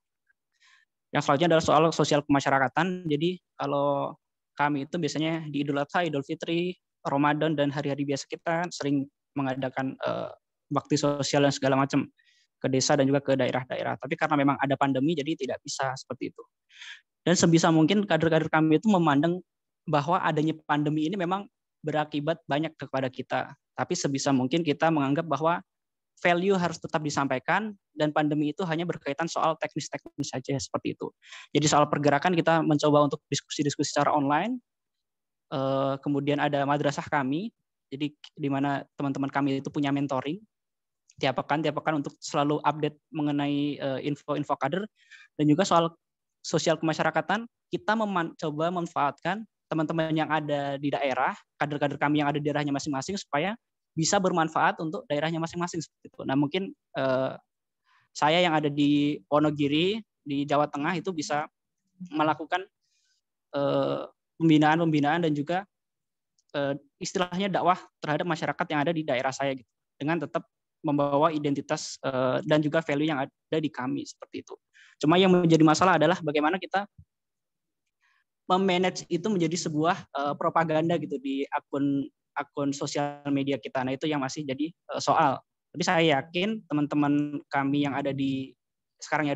Yang selanjutnya adalah soal sosial kemasyarakatan. Jadi kalau kami itu biasanya di Idul Adha, Idul Fitri, Ramadan dan hari-hari biasa kita sering mengadakan bakti sosial dan segala macam ke desa dan juga ke daerah-daerah. Tapi karena memang ada pandemi jadi tidak bisa seperti itu. Dan sebisa mungkin kader-kader kami itu memandang bahwa adanya pandemi ini memang berakibat banyak kepada kita. Tapi sebisa mungkin kita menganggap bahwa value harus tetap disampaikan dan pandemi itu hanya berkaitan soal teknis-teknis saja seperti itu. Jadi soal pergerakan kita mencoba untuk diskusi-diskusi secara online. Kemudian ada madrasah kami, jadi di mana teman-teman kami itu punya mentoring tiap pekan untuk selalu update mengenai info-info kader, dan juga soal sosial kemasyarakatan kita coba memanfaatkan teman-teman yang ada di daerah, kader-kader kami yang ada di daerahnya masing-masing supaya bisa bermanfaat untuk daerahnya masing-masing seperti itu. Nah mungkin saya yang ada di Wonogiri di Jawa Tengah itu bisa melakukan pembinaan dan juga istilahnya dakwah terhadap masyarakat yang ada di daerah saya gitu, dengan tetap membawa identitas dan juga value yang ada di kami seperti itu. Cuma yang menjadi masalah adalah bagaimana kita memanage itu menjadi sebuah propaganda gitu di akun sosial media kita. Nah itu yang masih jadi soal. Tapi saya yakin teman-teman kami yang ada sekarang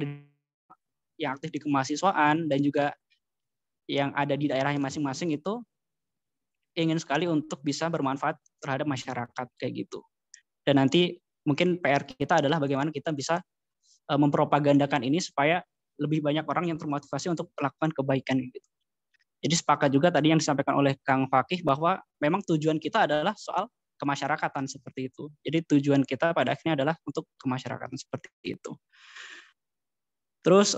yang aktif di kemahasiswaan dan juga yang ada di daerahnya masing-masing itu ingin sekali untuk bisa bermanfaat terhadap masyarakat kayak gitu. Dan nanti mungkin PR kita adalah bagaimana kita bisa mempropagandakan ini supaya lebih banyak orang yang termotivasi untuk melakukan kebaikan gitu. Jadi sepakat juga tadi yang disampaikan oleh Kang Fakih bahwa memang tujuan kita adalah soal kemasyarakatan seperti itu. Jadi tujuan kita pada akhirnya adalah untuk kemasyarakatan seperti itu. Terus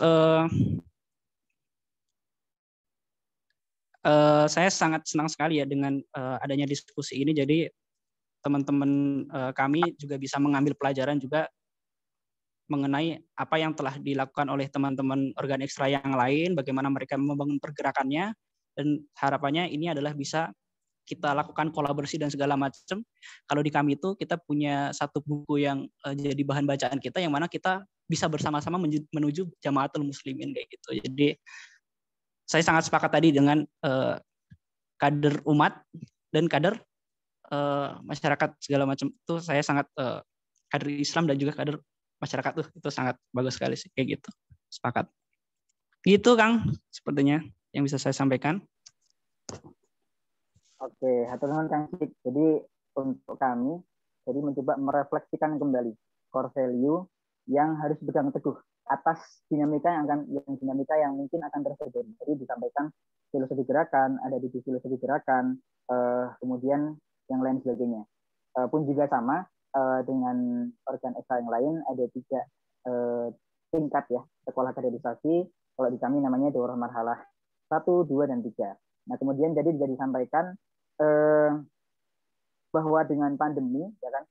saya sangat senang sekali ya dengan adanya diskusi ini. Jadi teman-teman kami juga bisa mengambil pelajaran juga mengenai apa yang telah dilakukan oleh teman-teman organ ekstra yang lain, bagaimana mereka membangun pergerakannya, dan harapannya ini adalah bisa kita lakukan kolaborasi dan segala macam. Kalau di kami itu kita punya satu buku yang jadi bahan bacaan kita, yang mana kita bisa bersama-sama menuju Jamaatul Muslimin kayak gitu. Jadi saya sangat sepakat tadi dengan kader umat dan kader masyarakat segala macam itu. Saya sangat kader Islam dan juga kader masyarakat itu sangat bagus sekali sih kayak gitu. Sepakat. Gitu Kang, sepertinya yang bisa saya sampaikan. Oke, hatur nuhun Kang Sik. Jadi untuk kami, jadi mencoba merefleksikan kembali core value yang harus dipegang teguh atas dinamika yang mungkin akan terjadi. Jadi disampaikan filosofi gerakan, ada di filosofi gerakan, kemudian yang lain sebagainya. Pun juga sama dengan organ ekstra yang lain, ada 3 tingkat ya sekolah kaderisasi. Kalau di kami namanya Daurah Marhalah 1, 2, dan 3. Nah kemudian jadi disampaikan bahwa dengan pandemi ya kan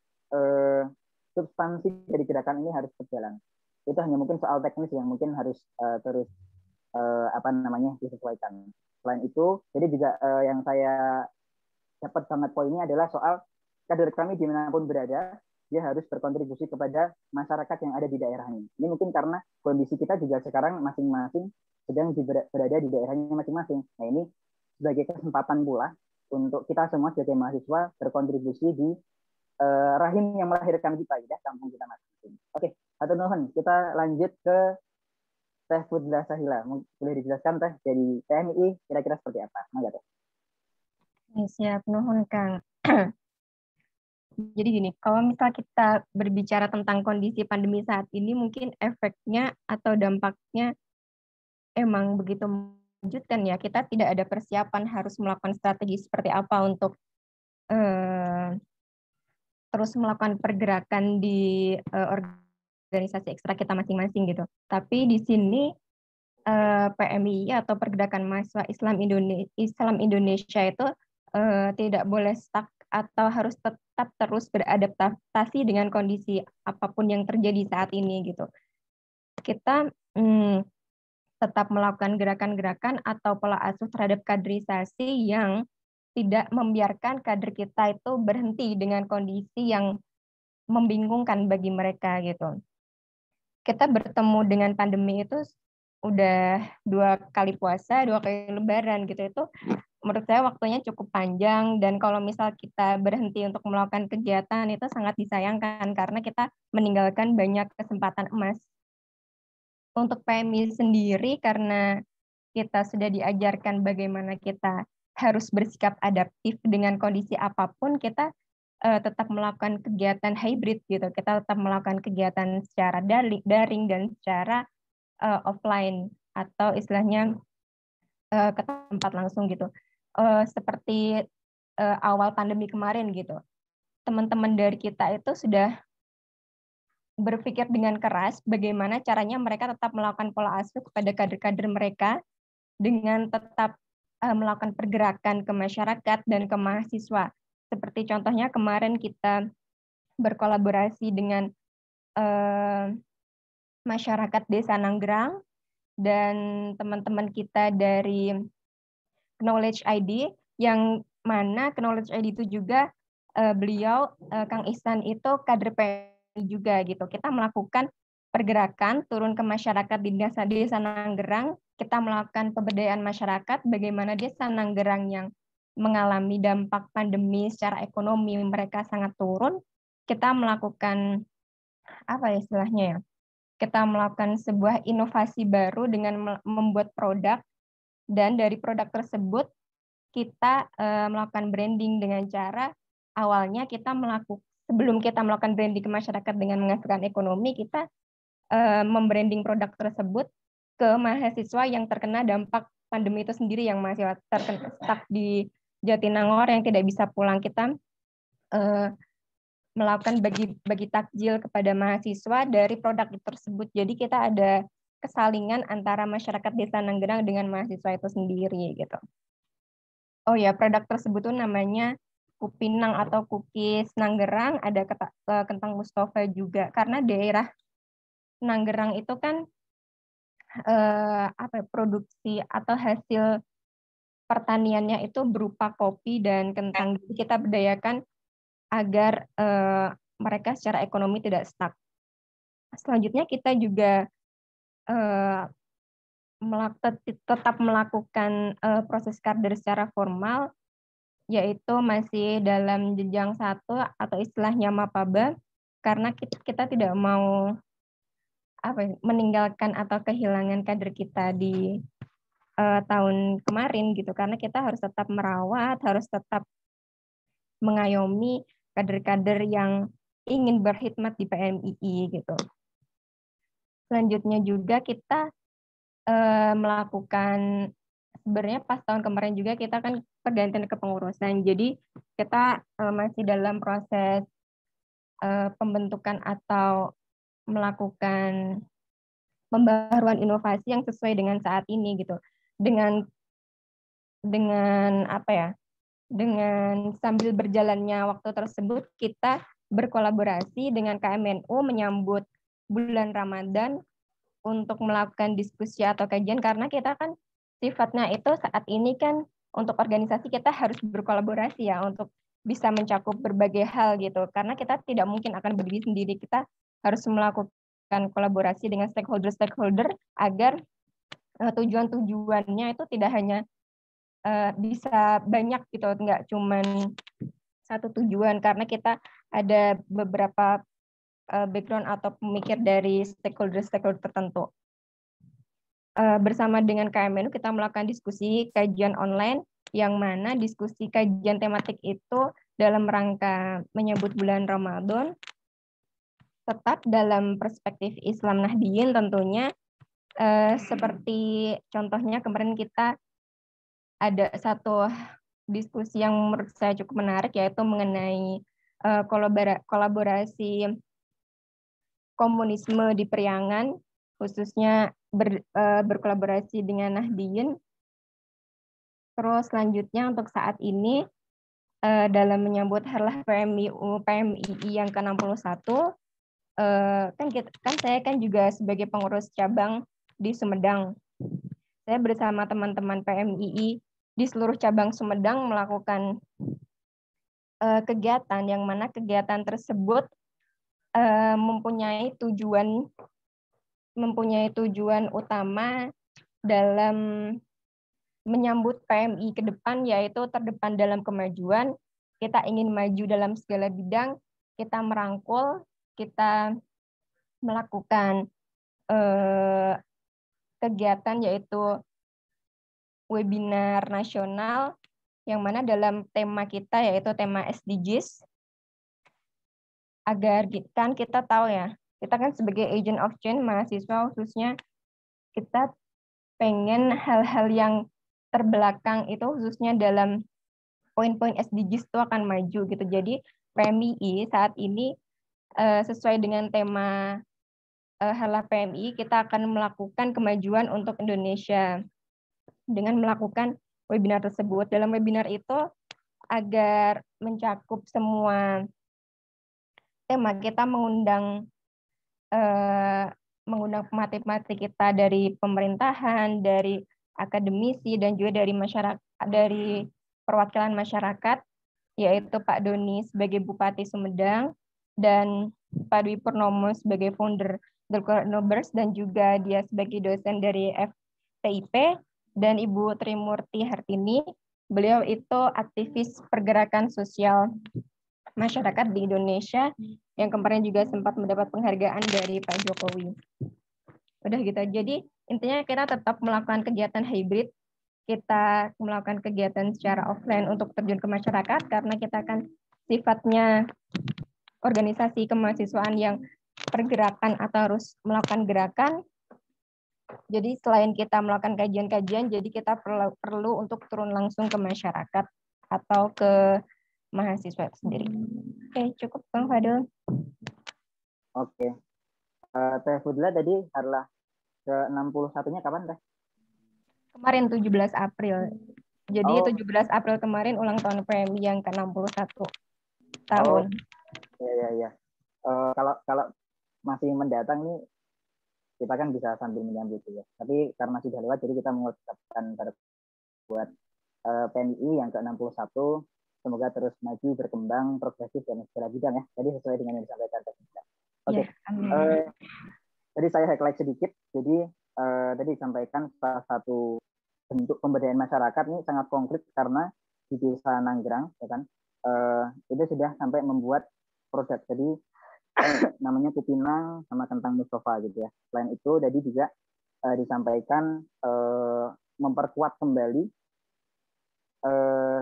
substansi dari gerakan ini harus berjalan. Itu hanya mungkin soal teknis yang mungkin harus terus disesuaikan. Selain itu, jadi juga yang saya dapat banget poinnya adalah soal kader kami dimanapun berada, dia harus berkontribusi kepada masyarakat yang ada di daerahnya. Ini mungkin karena kondisi kita juga sekarang masing-masing sedang berada di daerahnya masing-masing. Nah ini sebagai kesempatan pula untuk kita semua sebagai mahasiswa berkontribusi di rahim yang melahirkan kita, ya, kampung kita masing-masing. Oke, hatur nuhun. Kita lanjut ke Teh Fudla Sahila. Boleh dijelaskan Teh dari PMI kira-kira seperti apa? Mangga Teh. Siap, nuhun Kang. Jadi gini, kalau misal kita berbicara tentang kondisi pandemi saat ini, mungkin efeknya atau dampaknya emang begitu mengejutkan ya. Kita tidak ada persiapan harus melakukan strategi seperti apa untuk terus melakukan pergerakan di organisasi ekstra kita masing-masing gitu. Tapi di sini PMI atau Pergerakan Mahasiswa Islam Indonesia itu tidak boleh stuck atau harus tetap terus beradaptasi dengan kondisi apapun yang terjadi saat ini gitu. Kita tetap melakukan gerakan-gerakan atau pola asuh terhadap kaderisasi yang tidak membiarkan kader kita itu berhenti dengan kondisi yang membingungkan bagi mereka gitu. Kita bertemu dengan pandemi itu udah 2 kali puasa, 2 kali lebaran gitu. Itu menurut saya waktunya cukup panjang, dan kalau misal kita berhenti untuk melakukan kegiatan itu sangat disayangkan karena kita meninggalkan banyak kesempatan emas. Untuk PMI sendiri, karena kita sudah diajarkan bagaimana kita harus bersikap adaptif dengan kondisi apapun, kita tetap melakukan kegiatan hybrid gitu. Kita tetap melakukan kegiatan secara daring dan secara offline atau istilahnya ke tempat langsung gitu. Seperti awal pandemi kemarin gitu. Teman-teman dari kita itu sudah berpikir dengan keras bagaimana caranya mereka tetap melakukan pola asuh kepada kader-kader mereka dengan tetap melakukan pergerakan ke masyarakat dan ke mahasiswa. Seperti contohnya kemarin kita berkolaborasi dengan masyarakat Desa Nanggerang dan teman-teman kita dari Knowledge ID, yang mana Knowledge ID itu juga beliau, Kang Ihsan itu kader PMI juga gitu. Kita melakukan pergerakan turun ke masyarakat di Desa Nanggerang, kita melakukan pemberdayaan masyarakat, bagaimana Desa Nanggerang yang mengalami dampak pandemi secara ekonomi mereka sangat turun, kita melakukan apa ya istilahnya ya? Kita melakukan sebuah inovasi baru dengan membuat produk, dan dari produk tersebut kita melakukan branding dengan cara awalnya kita sebelum kita melakukan branding ke masyarakat dengan menghasilkan ekonomi, kita membranding produk tersebut ke mahasiswa yang terkena dampak pandemi itu sendiri, yang masih terkena stuck di Jatinangor yang tidak bisa pulang. Kita melakukan bagi takjil kepada mahasiswa dari produk tersebut. Jadi kita ada kesalingan antara masyarakat Desa Nanggerang dengan mahasiswa itu sendiri gitu. Oh ya, produk tersebut tuh namanya Kupinang atau Cookies Nanggerang, ada kentang Mustafa juga. Karena daerah Nanggerang itu kan produksi atau hasil pertaniannya itu berupa kopi dan kentang. Jadi kita berdayakan agar mereka secara ekonomi tidak stuck. Selanjutnya kita juga tetap melakukan proses kader secara formal, yaitu masih dalam jenjang 1 atau istilahnya mapaba, karena kita tidak mau meninggalkan atau kehilangan kader kita di tahun kemarin gitu, karena kita harus tetap merawat, harus tetap mengayomi kader-kader yang ingin berkhidmat di PMII gitu. Selanjutnya juga kita melakukan, sebenarnya pas tahun kemarin juga kita kan pergantian kepengurusan, jadi kita masih dalam proses pembentukan atau melakukan pembaharuan inovasi yang sesuai dengan saat ini gitu. Dengan sambil berjalannya waktu tersebut, kita berkolaborasi dengan KMNU menyambut bulan Ramadan untuk melakukan diskusi atau kajian, karena kita kan sifatnya itu saat ini kan untuk organisasi kita harus berkolaborasi ya untuk bisa mencakup berbagai hal gitu, karena kita tidak mungkin akan berdiri sendiri, kita harus melakukan kolaborasi dengan stakeholder agar tujuan-tujuannya itu tidak hanya bisa banyak gitu, nggak cuman satu tujuan, karena kita ada beberapa background atau pemikir dari stakeholder tertentu. Bersama dengan KMNU kita melakukan diskusi kajian online, yang mana diskusi kajian tematik itu dalam rangka menyambut bulan Ramadan, tetap dalam perspektif Islam Nahdiyin tentunya. Seperti contohnya kemarin kita ada satu diskusi yang menurut saya cukup menarik, yaitu mengenai kolaborasi komunisme di Periangan, khususnya berkolaborasi dengan Nahdiyin. Terus selanjutnya untuk saat ini dalam menyambut Harlah PMII yang ke-61, kan saya kan juga sebagai pengurus cabang di Sumedang. Saya bersama teman-teman PMII di seluruh cabang Sumedang melakukan kegiatan, yang mana kegiatan tersebut mempunyai tujuan utama dalam menyambut PMI ke depan, yaitu terdepan dalam kemajuan. Kita ingin maju dalam segala bidang, kita merangkul, kita melakukan kegiatan yaitu webinar nasional yang mana dalam tema kita yaitu tema SDGs, agar kan kita tahu ya, kita kan sebagai agent of change mahasiswa khususnya kita pengen hal-hal yang terbelakang itu khususnya dalam poin-poin SDGs itu akan maju gitu. Jadi PMII saat ini sesuai dengan tema Harlah PMI, kita akan melakukan kemajuan untuk Indonesia dengan melakukan webinar tersebut. Dalam webinar itu agar mencakup semua tema, kita mengundang pemateri-pemateri kita dari pemerintahan, dari akademisi, dan juga dari masyarakat, dari perwakilan masyarakat, yaitu Pak Doni sebagai Bupati Sumedang dan Pak Dwi Purnomo sebagai founder Delcorenobers dan juga dia sebagai dosen dari FPIP, dan Ibu Trimurti Hartini, beliau itu aktivis pergerakan sosial masyarakat di Indonesia yang kemarin juga sempat mendapat penghargaan dari Pak Jokowi. Udah gitu. Jadi intinya kita tetap melakukan kegiatan hybrid, kita melakukan kegiatan secara offline untuk terjun ke masyarakat karena kita kan sifatnya organisasi kemahasiswaan yang pergerakan atau harus melakukan gerakan. Jadi selain kita melakukan kajian-kajian, jadi kita perlu untuk turun langsung ke masyarakat atau ke mahasiswa sendiri. Oke, cukup Bang Fadil. Oke. Teh Fudla tadi Harlah ke-61-nya kapan Teh? Kemarin 17 April. Jadi 17 Oh. April kemarin ulang tahun PMI yang ke-61 tahun. Iya. Kalau masih mendatang nih kita kan bisa sambil menyambut ya. Tapi karena sudah lewat jadi kita mengucapkan buat PMI yang ke-61 semoga terus maju, berkembang, progresif dan segala bidang ya. Tadi sesuai dengan yang disampaikan Teh Fudla. Oke. Tadi saya highlight sedikit. Jadi tadi disampaikan salah satu bentuk pemberdayaan masyarakat ini sangat konkret karena di Desa Nanggrang, ya kan, itu sudah sampai membuat produk. Jadi namanya Kupinang sama Kentang Mustafa gitu ya. Selain itu tadi juga disampaikan memperkuat kembali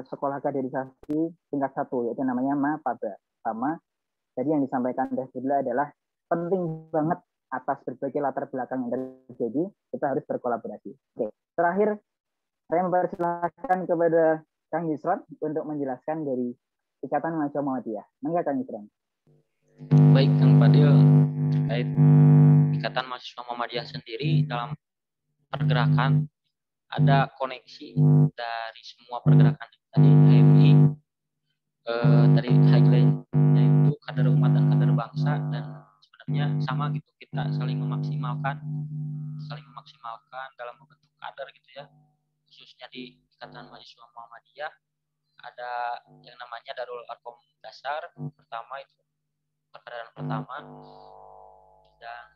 sekolah kaderisasi tingkat 1 yaitu namanya MAPABA. Sama tadi yang disampaikan Teh Fudla adalah penting banget atas berbagai latar belakang yang terjadi kita harus berkolaborasi. Oke, terakhir saya mempersilahkan kepada Kang Yusron untuk menjelaskan dari Ikatan Mahasiswa Muhammadiyah. Mangga Kang Yusron. Baik Kang Fadil, terkait Ikatan Mahasiswa Muhammadiyah sendiri dalam pergerakan ada koneksi dari semua pergerakan tadi HMI, dari highlightnya itu kader umat dan kader bangsa, dan sebenarnya sama gitu, kita saling memaksimalkan dalam membentuk kader gitu ya, khususnya di Ikatan Mahasiswa Muhammadiyah ada yang namanya Darul Arkom Dasar pertama, itu perkaderan pertama, dan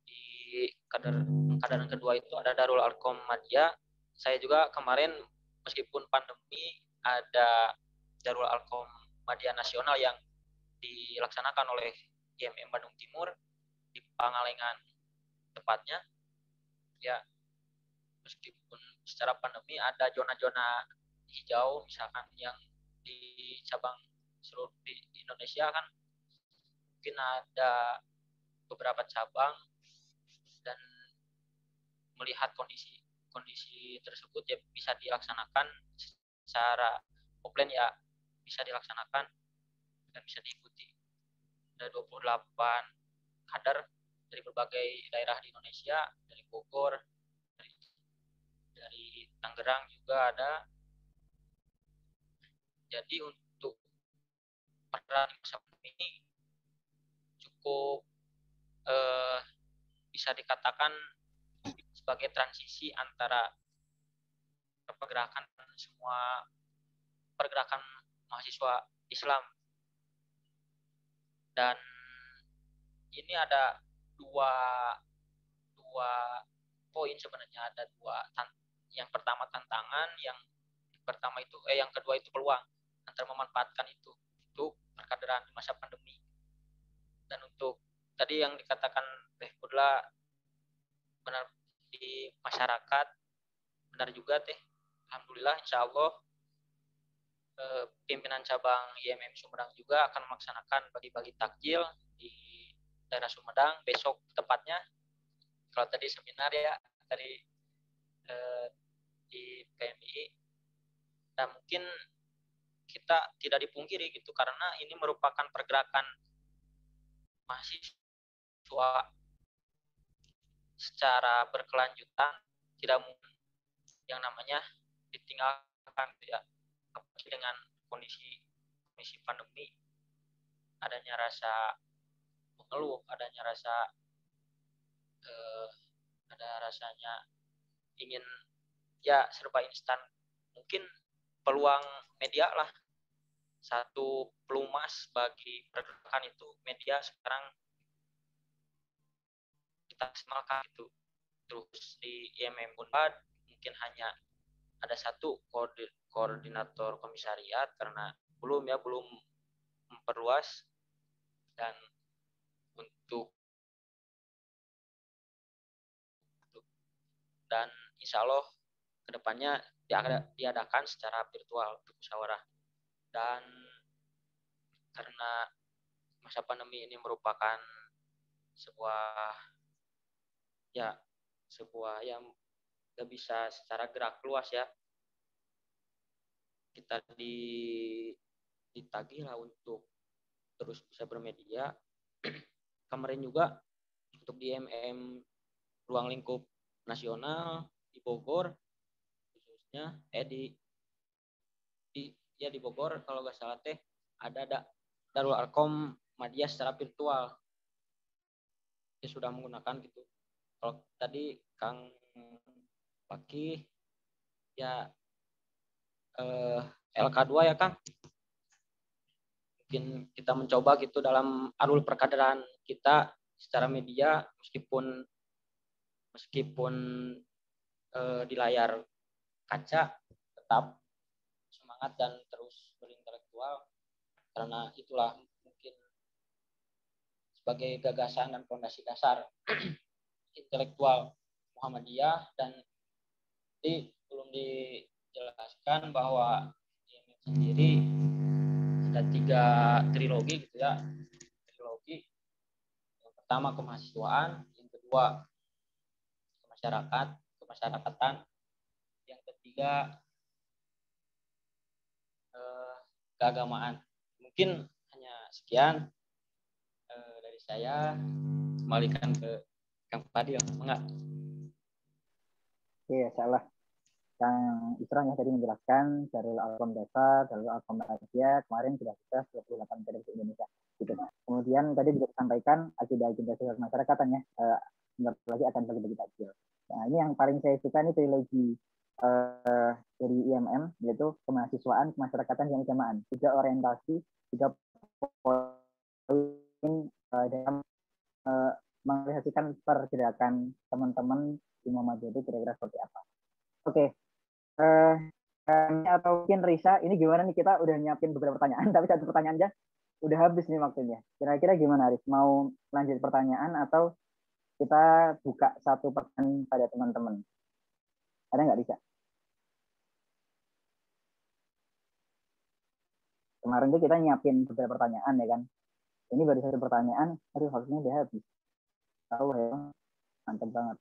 di kaderan kedua itu ada Darul Arkom Madya. Saya juga kemarin meskipun pandemi ada Darul Arkom Madya Nasional yang dilaksanakan oleh IMM Bandung Timur di Pangalengan tepatnya ya. Meskipun secara pandemi ada zona-zona hijau misalkan yang di cabang seluruh di Indonesia kan mungkin ada beberapa cabang, dan melihat kondisi tersebut ya bisa dilaksanakan secara offline ya, bisa dilaksanakan dan bisa diikuti. Ada 28 kader dari berbagai daerah di Indonesia, dari Bogor, dari Tangerang juga ada. Jadi untuk peran masa ini cukup bisa dikatakan sebagai transisi antara pergerakan semua pergerakan mahasiswa Islam, dan ini ada dua poin sebenarnya, ada dua. Yang pertama tantangan, yang kedua itu peluang antara memanfaatkan itu untuk perkaderan di masa pandemi. Dan untuk tadi yang dikatakan Teh Fudla benar, di masyarakat benar juga Teh, alhamdulillah insya Allah pimpinan cabang IMM Sumedang juga akan melaksanakan bagi-bagi takjil di daerah Sumedang besok tepatnya. Kalau tadi seminar ya dari di PMI, dan mungkin kita tidak dipungkiri gitu karena ini merupakan pergerakan mahasiswa secara berkelanjutan, tidak mungkin yang namanya ditinggalkan ya. Apalagi dengan kondisi pandemi, adanya rasa mengeluh, adanya rasa ada rasanya ingin ya serba instan. Mungkin peluang media lah satu pelumas bagi pergerakan itu. Media sekarang kita maksimalkan itu. Terus di IMM Unpad mungkin hanya ada satu koordinator komisariat karena belum memperluas, dan insya Allah kedepannya diadakan secara virtual untuk musyawarah. Dan karena masa pandemi ini merupakan sebuah yang nggak bisa secara gerak luas ya, kita ditagih lah untuk terus bisa bermedia. Kemarin juga untuk di IMM ruang lingkup nasional di Bogor khususnya di Bogor kalau nggak salah teh ada Darul Arkom Media secara virtual ya sudah menggunakan gitu. Kalau tadi Kang Paki ya LK2 ya Kang, mungkin kita mencoba gitu dalam alur perkaderan kita secara media meskipun di layar kaca tetap semangat dan terus berintelektual, karena itulah mungkin sebagai gagasan dan fondasi dasar intelektual Muhammadiyah. Dan belum dijelaskan bahwa IMM sendiri ada 3 trilogi gitu ya. Trilogi yang pertama kemahasiswaan, yang kedua kemasyarakatan, yang ketiga keagamaan. Mungkin hanya sekian dari saya. Kembalikan ke Kang Fadil, enggak? Oke, salah. Kang Isran yang tadi menjelaskan Darul Arkom Dasar, Darul Arkom Media kemarin sudah 28 PDB Indonesia. Gitu. Kemudian tadi juga disampaikan agenda-agenda sosial masyarakatan ya. Sebentar lagi akan bagi-bagi takjil. Nah, ini yang paling saya suka nih trilogi dari IMM, yaitu kemahasiswaan, kemasyarakatan, yang keagamaan. 3 orientasi, 3 poin dalam merealisasikan pergerakan teman-teman di Muhammadiyah itu kira-kira seperti apa. Oke. Atau mungkin Risa, ini gimana nih, kita udah nyiapin beberapa pertanyaan, tapi satu pertanyaan aja udah habis nih waktunya. Kira-kira gimana Aris? Mau lanjut pertanyaan atau kita buka satu pertanyaan pada teman-teman? Ada nggak bisa? Kemarin tuh kita nyiapin beberapa pertanyaan ya kan. Ini baru satu pertanyaan, aduh harusnya udah habis. Tahu ya, mantap banget.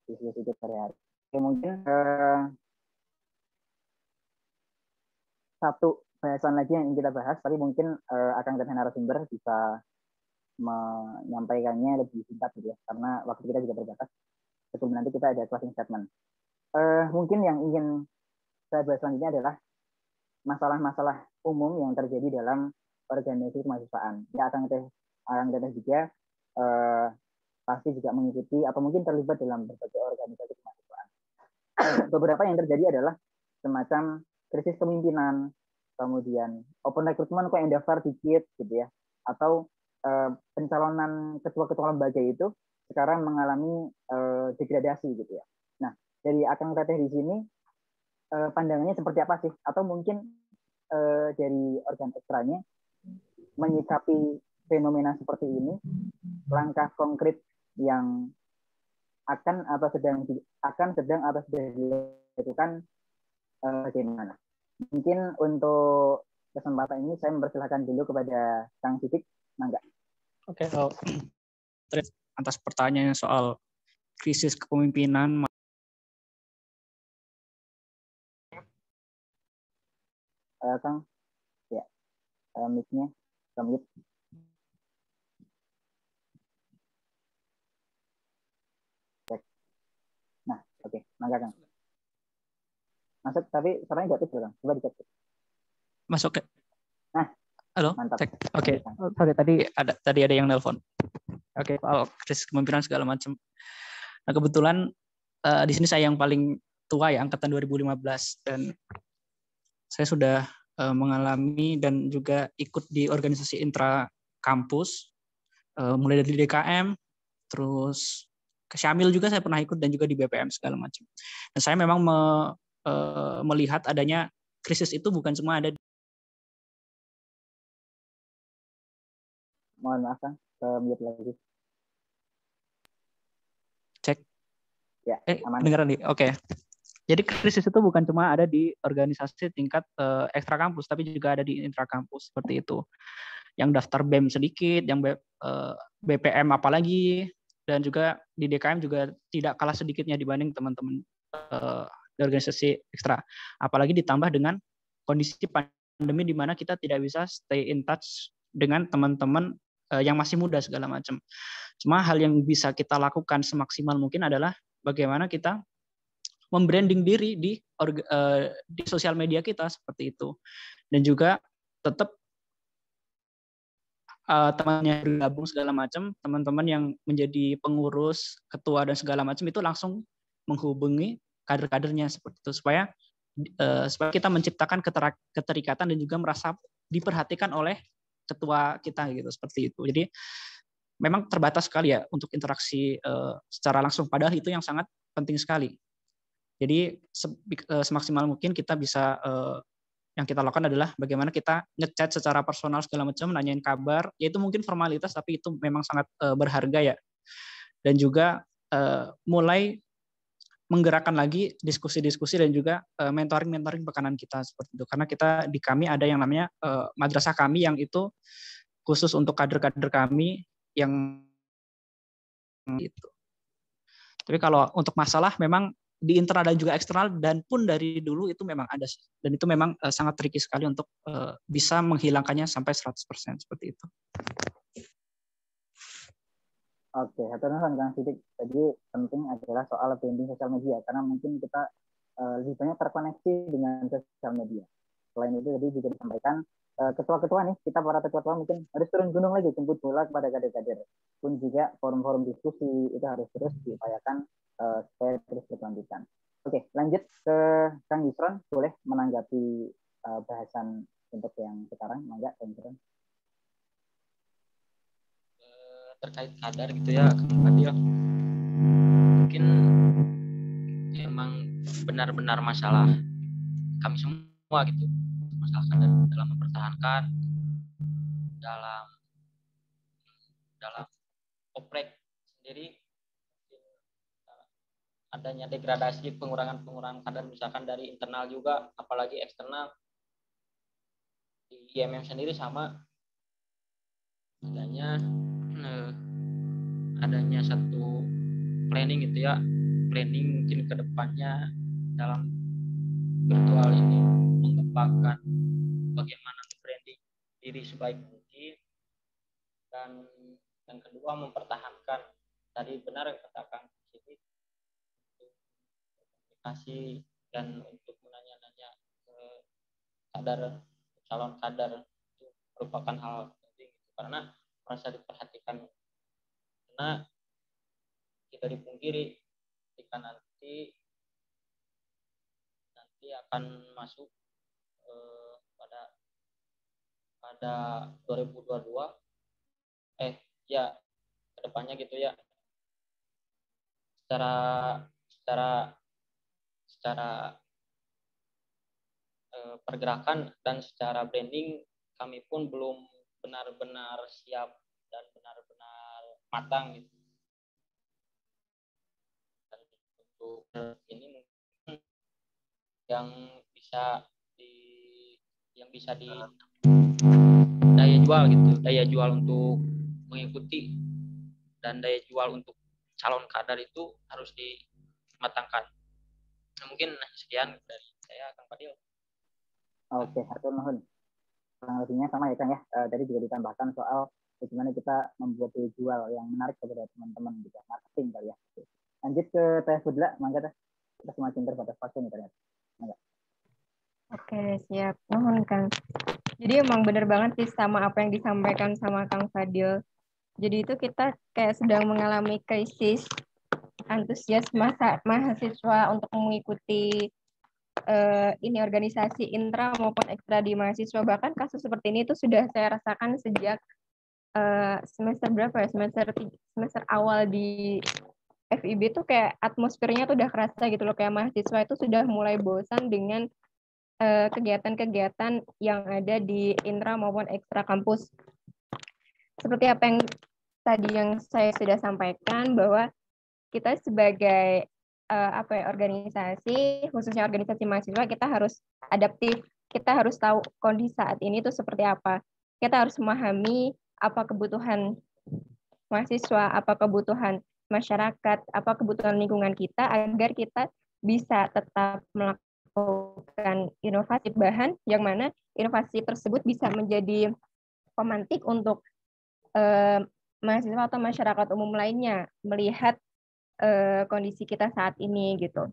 Diskusi kita hari-hari. Oke, mungkin satu bahasan lagi yang ingin kita bahas, tapi mungkin akan ke narasumber bisa menyampaikannya lebih singkat gitu ya, karena waktu kita juga terbatas. Sebelum nanti kita ada closing statement. Mungkin yang ingin saya bahas selanjutnya adalah masalah-masalah umum yang terjadi dalam organisasi kemahasiswaan. Ya, akan kita juga pasti juga mengikuti atau mungkin terlibat dalam berbagai organisasi kemahasiswaan. Beberapa yang terjadi adalah semacam krisis kepemimpinan, kemudian open recruitment kok yang daftar dikit gitu ya, atau pencalonan ketua-ketua lembaga itu sekarang mengalami degradasi gitu ya. Nah, dari Akang Teteh di sini pandangannya seperti apa sih? Atau mungkin dari organ ekstranya menyikapi fenomena seperti ini, langkah konkret yang akan atau sedang dilakukan Bagaimana? Mungkin untuk kesempatan ini saya mempersilahkan dulu kepada Kang Sidik, mangga. Oke, atas pertanyaannya soal krisis kepemimpinan. Kang, ya, mic-nya, mute. Nah, oke, mangga Kang. Masuk, tapi suaranya nggak kecil Kang. Coba dicek. Masuk ke. Nah, halo. mantap. Oke. Sorry, tadi ada yang nelpon. Oke, soal krisis kepemimpinan segala macam. Nah, kebetulan di sini saya yang paling tua ya, angkatan 2015, dan saya sudah mengalami dan juga ikut di organisasi intra kampus, mulai dari DKM, terus ke Syamil juga saya pernah ikut, dan juga di BPM segala macam. Dan saya memang melihat adanya krisis itu bukan cuma ada. Mohon maaf Kang, mute lagi. Cek. Ya, aman. Dengeran nih. Oke. Jadi krisis itu bukan cuma ada di organisasi tingkat ekstra kampus, tapi juga ada di intra kampus seperti itu. Yang daftar BEM sedikit, yang BPM apalagi, dan juga di DKM juga tidak kalah sedikitnya dibanding teman-teman di organisasi ekstra. Apalagi ditambah dengan kondisi pandemi di mana kita tidak bisa stay in touch dengan teman-teman yang masih muda segala macam. Cuma hal yang bisa kita lakukan semaksimal mungkin adalah bagaimana kita membranding diri di sosial media kita seperti itu, dan juga tetap temannya bergabung segala macam, teman-teman yang menjadi pengurus, ketua dan segala macam itu langsung menghubungi kader-kadernya seperti itu, supaya kita menciptakan keterikatan dan juga merasa diperhatikan oleh ketua kita gitu, seperti itu. Jadi memang terbatas sekali ya untuk interaksi secara langsung, padahal itu yang sangat penting sekali. Jadi semaksimal mungkin kita bisa yang kita lakukan adalah bagaimana kita ngechat secara personal segala macam, nanyain kabar, yaitu mungkin formalitas tapi itu memang sangat berharga ya. Dan juga mulai menggerakkan lagi diskusi-diskusi dan juga mentoring ke kanan kita seperti itu. Karena di kami ada yang namanya madrasah kami yang itu khusus untuk kader-kader kami yang itu. Tapi kalau untuk masalah memang di internal dan juga eksternal, dan pun dari dulu itu memang ada sih. Dan itu memang sangat tricky sekali untuk bisa menghilangkannya sampai 100% seperti itu. Oke, haturnuhun Kang Sidik. Jadi penting adalah soal branding sosial media, karena mungkin kita lebih banyak terkoneksi dengan sosial media. Selain itu tadi juga disampaikan ketua-ketua nih, kita para ketua-ketua mungkin harus turun gunung lagi, jemput bola kepada kader-kader. Pun juga forum-forum diskusi itu harus terus diupayakan supaya terus berkelanjutan. Oke, lanjut ke Kang Yusron, boleh menanggapi bahasan untuk yang sekarang, mangga Kang Yusron. Terkait kadar gitu ya, Kang Fadil, mungkin emang benar-benar masalah kami semua gitu, masalah kadar dalam mempertahankan, dalam oprek sendiri, adanya degradasi, pengurangan kadar misalkan dari internal juga, apalagi eksternal. Di IMM sendiri sama, adanya satu planning gitu ya, planning mungkin ke depannya dalam virtual ini mengembangkan bagaimana branding diri sebaik mungkin, dan yang kedua mempertahankan tadi benar yang katakan Sidik, komunikasi dan untuk menanya-nanya ke calon kader itu merupakan hal penting gitu, karena merasa diperhatikan. Karena kita dipungkiri ketika nanti akan masuk pada 2022 ya kedepannya gitu ya, secara pergerakan dan secara branding kami pun belum benar-benar siap dan benar-benar matang gitu. Dan untuk ini mungkin yang bisa di daya jual gitu, daya jual untuk mengikuti dan daya jual untuk calon kader itu harus dimatangkan. Nah, mungkin sekian dari saya, Kang Fadil. Oke, hatur nuhun. Kurang lebihnya sama ya Kang ya. Tadi juga ditambahkan soal bagaimana kita membuat daya jual yang menarik kepada teman-teman gitu, marketing kali ya. Lanjut ke Teh Budla, mangga Teh. Kita semakin terbatas waktu nih ternyata. Mangga. Oke, siap. Mohon Kang. Jadi emang benar banget sih sama apa yang disampaikan sama Kang Fadil. Jadi itu kita kayak sedang mengalami krisis antusias mahasiswa untuk mengikuti ini organisasi intra maupun ekstra di mahasiswa. Bahkan kasus seperti ini itu sudah saya rasakan sejak semester berapa ya? Semester awal di FIB tuh kayak atmosfernya tuh udah kerasa gitu loh, kayak mahasiswa itu sudah mulai bosan dengan kegiatan-kegiatan yang ada di intra maupun ekstra kampus. Seperti apa yang tadi yang saya sudah sampaikan, bahwa kita sebagai organisasi, khususnya organisasi mahasiswa, kita harus adaptif. Kita harus tahu kondisi saat ini itu seperti apa. Kita harus memahami apa kebutuhan mahasiswa, apa kebutuhan masyarakat, apa kebutuhan lingkungan kita, agar kita bisa tetap melakukan inovasi bahan, yang mana inovasi tersebut bisa menjadi pemantik untuk mahasiswa atau masyarakat umum lainnya melihat kondisi kita saat ini gitu.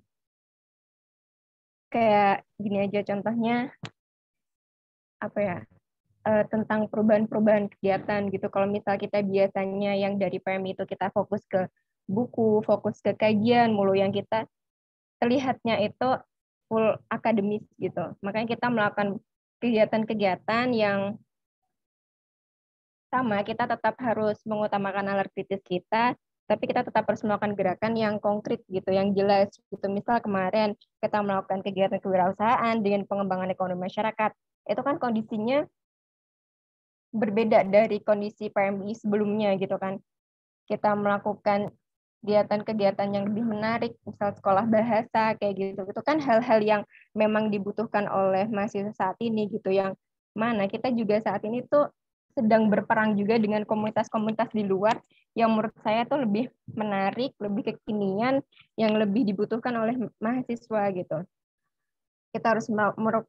Kayak gini aja contohnya, tentang perubahan-perubahan kegiatan gitu. Kalau misal kita biasanya yang dari PMI itu kita fokus ke buku, fokus ke kajian mulu, yang kita terlihatnya itu full akademis gitu. Makanya kita melakukan kegiatan-kegiatan yang sama, kita tetap harus mengutamakan nalar kritis kita, tapi kita tetap harus melakukan gerakan yang konkret gitu, yang jelas gitu. Misal kemarin kita melakukan kegiatan kewirausahaan dengan pengembangan ekonomi masyarakat, itu kan kondisinya berbeda dari kondisi PMI sebelumnya gitu kan. Kita melakukan kegiatan-kegiatan yang lebih menarik, misal sekolah bahasa kayak gitu. Itu kan hal-hal yang memang dibutuhkan oleh mahasiswa saat ini gitu, yang mana kita juga saat ini tuh sedang berperang juga dengan komunitas-komunitas di luar yang menurut saya tuh lebih menarik, lebih kekinian, yang lebih dibutuhkan oleh mahasiswa gitu. Kita harus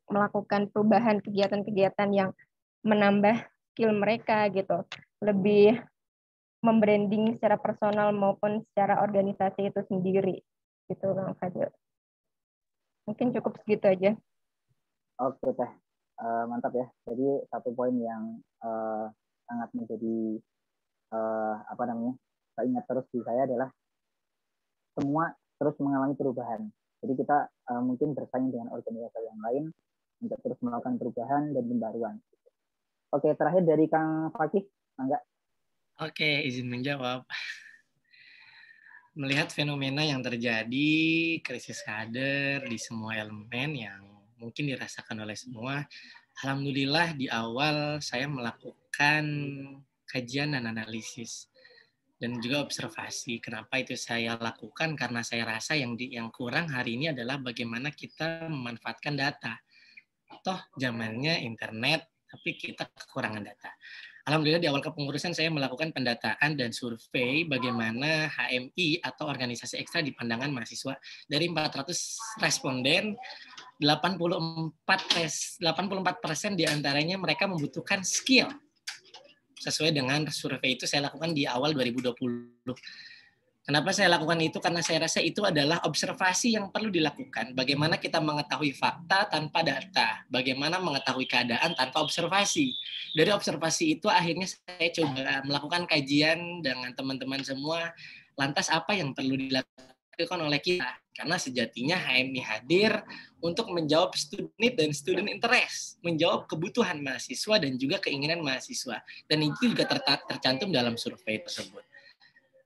melakukan perubahan kegiatan-kegiatan yang menambah skill mereka gitu, lebih membranding secara personal maupun secara organisasi itu sendiri gitu Bang Fadil. Mungkin cukup segitu aja. Oke Teh, mantap ya. Jadi satu poin yang sangat menjadi ingat terus di saya adalah semua terus mengalami perubahan. Jadi kita mungkin bersaing dengan organisasi yang lain untuk terus melakukan perubahan dan pembaruan. Oke, terakhir dari Kang Fakih, enggak? Oke, izin menjawab. Melihat fenomena yang terjadi, krisis kader di semua elemen yang mungkin dirasakan oleh semua, alhamdulillah di awal saya melakukan kajian dan analisis dan juga observasi. Kenapa itu saya lakukan? Karena saya rasa yang kurang hari ini adalah bagaimana kita memanfaatkan data. Toh zamannya internet, tapi kita kekurangan data. Alhamdulillah di awal kepengurusan saya melakukan pendataan dan survei bagaimana HMI atau organisasi ekstra di pandangan mahasiswa. Dari 400 responden, 84% diantaranya mereka membutuhkan skill. Sesuai dengan survei itu saya lakukan di awal 2020. Kenapa saya lakukan itu? Karena saya rasa itu adalah observasi yang perlu dilakukan. Bagaimana kita mengetahui fakta tanpa data. Bagaimana mengetahui keadaan tanpa observasi. Dari observasi itu akhirnya saya coba melakukan kajian dengan teman-teman semua. Lantas apa yang perlu dilakukan oleh kita? Karena sejatinya HMI hadir untuk menjawab student need dan student interest. Menjawab kebutuhan mahasiswa dan juga keinginan mahasiswa. Dan itu juga tercantum dalam survei tersebut.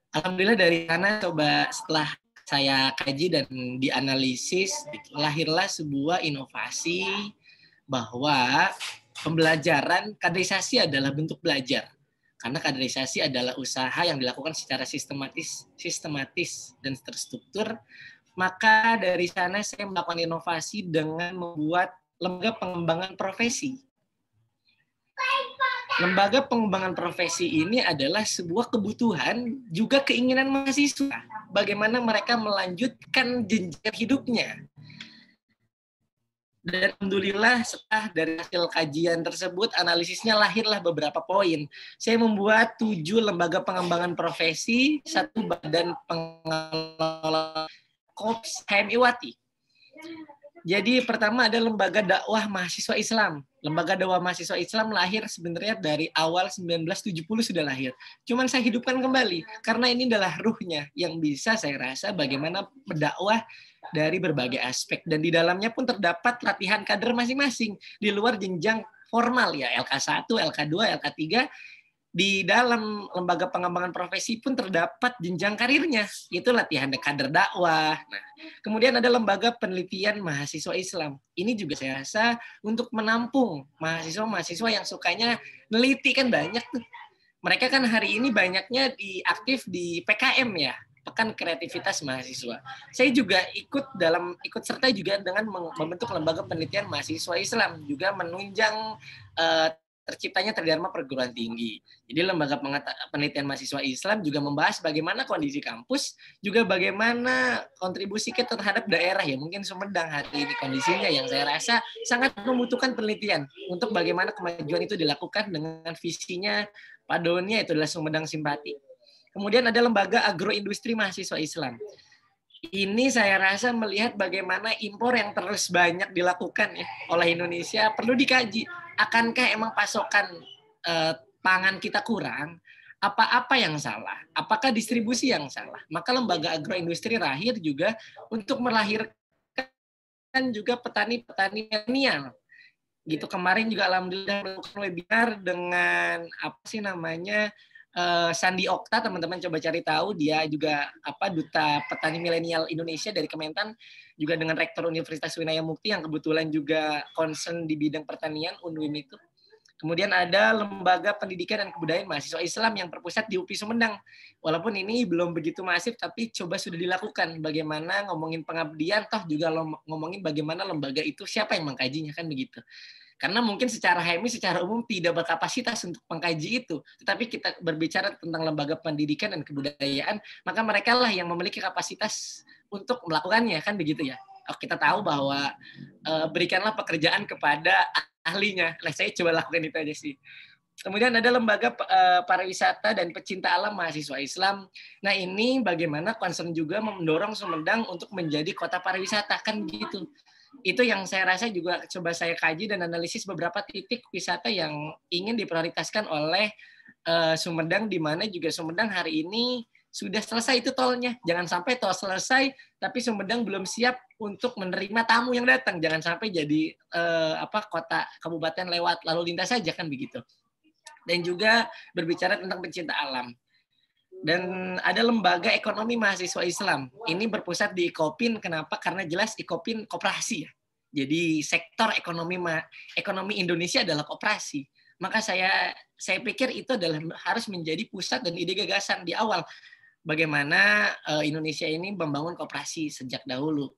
Alhamdulillah dari sana coba setelah saya kaji dan dianalisis, lahirlah sebuah inovasi bahwa pembelajaran kaderisasi adalah bentuk belajar. Karena kaderisasi adalah usaha yang dilakukan secara sistematis dan terstruktur Maka dari sana saya melakukan inovasi dengan membuat lembaga pengembangan profesi. Lembaga pengembangan profesi ini adalah sebuah kebutuhan juga keinginan mahasiswa. Bagaimana mereka melanjutkan jenjang hidupnya. Dan alhamdulillah setelah dari hasil kajian tersebut, analisisnya lahirlah beberapa poin. Saya membuat 7 lembaga pengembangan profesi, 1 badan pengelola Kops HMI Wati. Jadi pertama ada lembaga dakwah mahasiswa Islam. Lembaga dakwah mahasiswa Islam lahir sebenarnya dari awal 1970 sudah lahir. Cuman saya hidupkan kembali karena ini adalah ruhnya yang bisa saya rasa bagaimana berdakwah dari berbagai aspek, dan di dalamnya pun terdapat latihan kader masing-masing di luar jenjang formal ya, LK1, LK2, LK3. Di dalam lembaga pengembangan profesi pun terdapat jenjang karirnya, yaitu latihan kader dakwah. Nah, kemudian ada lembaga penelitian mahasiswa Islam. Ini juga saya rasa untuk menampung mahasiswa-mahasiswa yang sukanya neliti, kan banyak tuh. Mereka kan hari ini banyaknya aktif di PKM ya, Pekan Kreativitas Mahasiswa. Saya juga ikut serta juga dengan membentuk lembaga penelitian mahasiswa Islam, juga menunjang terciptanya Tridharma Perguruan Tinggi. Jadi lembaga penelitian mahasiswa Islam juga membahas bagaimana kondisi kampus, juga bagaimana kontribusi kita terhadap daerah ya, mungkin Sumedang hari ini kondisinya yang saya rasa sangat membutuhkan penelitian untuk bagaimana kemajuan itu dilakukan dengan visinya Pak Doni, itu adalah Sumedang Simpati. Kemudian ada lembaga agroindustri mahasiswa Islam. Ini saya rasa melihat bagaimana impor yang terus banyak dilakukan ya oleh Indonesia, perlu dikaji. Akankah emang pasokan pangan kita kurang? Apa yang salah? Apakah distribusi yang salah? Maka lembaga agroindustri lahir juga untuk melahirkan juga petani-petani milenial. Gitu, kemarin juga alhamdulillah melakukan webinar dengan Sandi Okta, teman-teman coba cari tahu, dia juga duta petani milenial Indonesia dari Kementan, juga dengan Rektor Universitas Winaya Mukti yang kebetulan juga concern di bidang pertanian, UNWIM itu. Kemudian ada lembaga pendidikan dan kebudayaan mahasiswa Islam yang berpusat di UPI Sumedang. Walaupun ini belum begitu masif, tapi coba sudah dilakukan. Bagaimana ngomongin pengabdian, toh juga ngomongin bagaimana lembaga itu, siapa yang mengkajinya, kan begitu. Karena mungkin secara HMI, secara umum tidak berkapasitas untuk mengkaji itu. Tetapi kita berbicara tentang lembaga pendidikan dan kebudayaan, maka mereka lah yang memiliki kapasitas untuk melakukannya, kan begitu ya. Kita tahu bahwa berikanlah pekerjaan kepada ahlinya. Nah, saya coba lakukan itu aja sih. Kemudian ada lembaga pariwisata dan pecinta alam mahasiswa Islam. Nah, ini bagaimana concern juga mendorong Sumedang untuk menjadi kota pariwisata, kan gitu. Itu yang saya rasa juga coba saya kaji dan analisis beberapa titik wisata yang ingin diprioritaskan oleh Sumedang, di mana juga Sumedang hari ini sudah selesai itu tolnya. Jangan sampai tol selesai tapi Sumedang belum siap untuk menerima tamu yang datang. Jangan sampai jadi kota kabupaten lewat lalu lintas saja, kan begitu. Dan juga berbicara tentang pencinta alam. Dan ada lembaga ekonomi mahasiswa Islam. Ini berpusat di Ikopin. Kenapa? Karena jelas Ikopin koperasi ya. Jadi sektor ekonomi Indonesia adalah koperasi. Maka saya pikir itu adalah harus menjadi pusat dan ide gagasan di awal. Bagaimana Indonesia ini membangun koperasi sejak dahulu.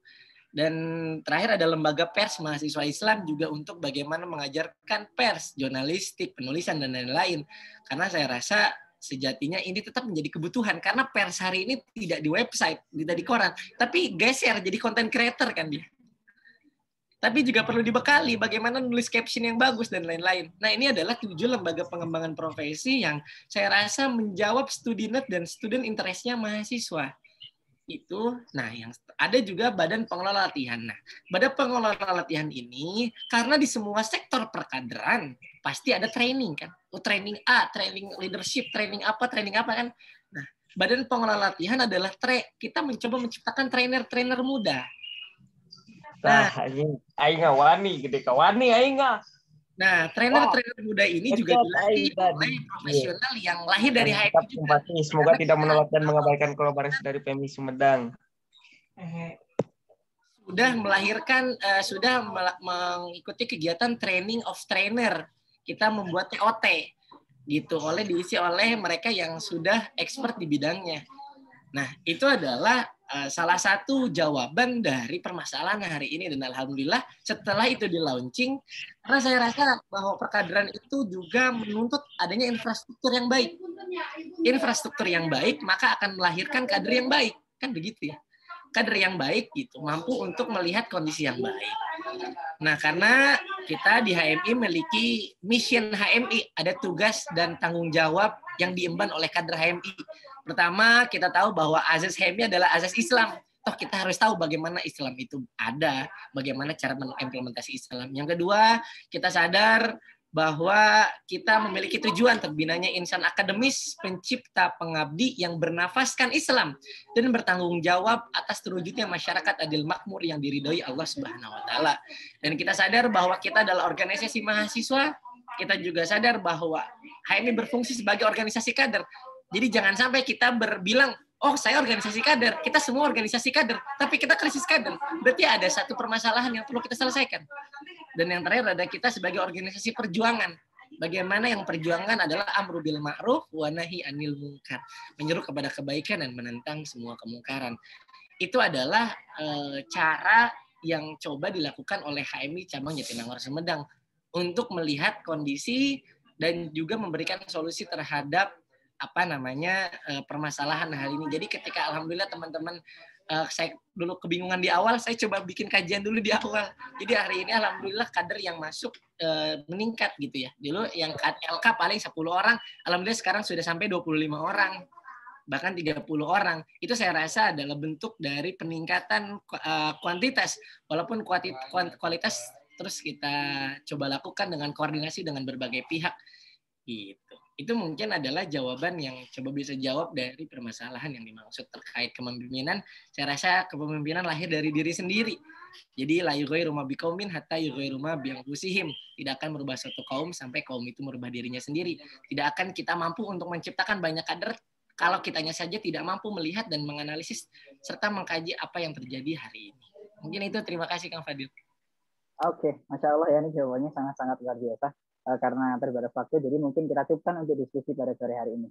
Dan terakhir ada lembaga pers mahasiswa Islam juga untuk bagaimana mengajarkan pers, jurnalistik, penulisan, dan lain-lain. Karena saya rasa sejatinya ini tetap menjadi kebutuhan, karena pers hari ini tidak di website, tidak di koran, tapi geser jadi content creator kan dia. Tapi juga perlu dibekali bagaimana nulis caption yang bagus dan lain-lain. Nah, ini adalah 7 lembaga pengembangan profesi yang saya rasa menjawab studi need dan student interest-nya mahasiswa. Itu, nah yang ada juga badan pengelola latihan. Nah, badan pengelola latihan ini karena di semua sektor perkaderan pasti ada training kan. Training A, training leadership, training apa kan. Nah, badan pengelola latihan adalah kita mencoba menciptakan trainer-trainer muda. Nah, aing wani gede ka wani aing. Nah, trainer-trainer muda ini juga dilatih oleh profesional yang lahir dari HMI juga. Semoga tidak menolak dan mengabaikan kolaborasi dari PMI Sumedang. Sudah mengikuti kegiatan training of trainer. Kita membuat TOT gitu, diisi oleh mereka yang sudah expert di bidangnya. Nah, itu adalah salah satu jawaban dari permasalahan hari ini. Dan alhamdulillah setelah itu di launching, karena saya rasa bahwa perkaderan itu juga menuntut adanya infrastruktur yang baik. Infrastruktur yang baik maka akan melahirkan kader yang baik, kan begitu ya. Kader yang baik gitu mampu untuk melihat kondisi yang baik. Nah, karena kita di HMI memiliki mission HMI, ada tugas dan tanggung jawab yang diemban oleh kader HMI. Pertama, kita tahu bahwa azas HMI adalah azas Islam. Toh kita harus tahu bagaimana Islam itu ada, bagaimana cara mengimplementasi Islam. Yang kedua, kita sadar bahwa kita memiliki tujuan terbinanya insan akademis, pencipta, pengabdi yang bernafaskan Islam dan bertanggung jawab atas terwujudnya masyarakat adil makmur yang diridhoi Allah Subhanahu wa taala. Dan kita sadar bahwa kita adalah organisasi mahasiswa, kita juga sadar bahwa HMI berfungsi sebagai organisasi kader. Jadi jangan sampai kita berbilang, oh saya organisasi kader, kita semua organisasi kader, tapi kita krisis kader. Berarti ada satu permasalahan yang perlu kita selesaikan. Dan yang terakhir ada kita sebagai organisasi perjuangan. Bagaimana yang perjuangan adalah amru bil ma'ruf wa nahi anil munkar. Menyeru kepada kebaikan dan menentang semua kemungkaran. Itu adalah cara yang coba dilakukan oleh HMI cabang Jatinangor Sumedang untuk melihat kondisi dan juga memberikan solusi terhadap permasalahan hari ini. Jadi ketika alhamdulillah teman-teman saya dulu kebingungan di awal, saya coba bikin kajian dulu di awal. Jadi hari ini alhamdulillah kader yang masuk meningkat gitu ya. Dulu yang LK paling 10 orang, alhamdulillah sekarang sudah sampai 25 orang. Bahkan 30 orang. Itu saya rasa adalah bentuk dari peningkatan kuantitas. Walaupun kualitas terus kita coba lakukan dengan koordinasi dengan berbagai pihak. Gitu. Itu mungkin adalah jawaban yang coba bisa jawab dari permasalahan yang dimaksud terkait kepemimpinan. Saya rasa kepemimpinan lahir dari diri sendiri. Jadi la yughayyiru ma biqaumin hatta yughayyiru ma bi anfusihim. Tidak akan merubah suatu kaum sampai kaum itu merubah dirinya sendiri. Tidak akan kita mampu untuk menciptakan banyak kader kalau kitanya saja tidak mampu melihat dan menganalisis serta mengkaji apa yang terjadi hari ini. Mungkin itu, terima kasih Kang Fadil. Oke, Masya Allah ya, ini jawabannya sangat-sangat luar biasa. Karena terbatas waktu, jadi mungkin kita cukupkan untuk diskusi pada sore hari ini.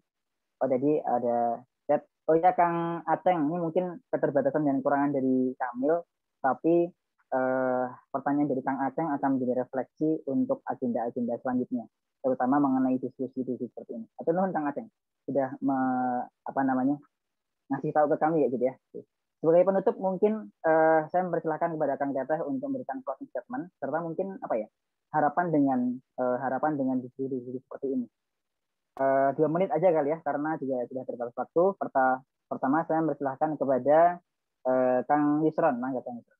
Oh, jadi ada chat. Oh ya, Kang Aceng, ini mungkin keterbatasan dan kekurangan dari Kamil, tapi pertanyaan dari Kang Aceng akan menjadi refleksi untuk agenda-agenda selanjutnya, terutama mengenai diskusi-diskusi seperti ini. Atau nuhun Kang Aceng sudah ngasih tahu ke kami ya gitu ya. Sebagai penutup mungkin saya mempersilahkan kepada Kang Teteh untuk memberikan closing statement serta mungkin harapan dengan diskusi seperti ini. 2 menit aja kali ya karena juga sudah terbatas waktu. Pertama saya mempersilahkan kepada Kang Yusron, mangga Kang Yusron.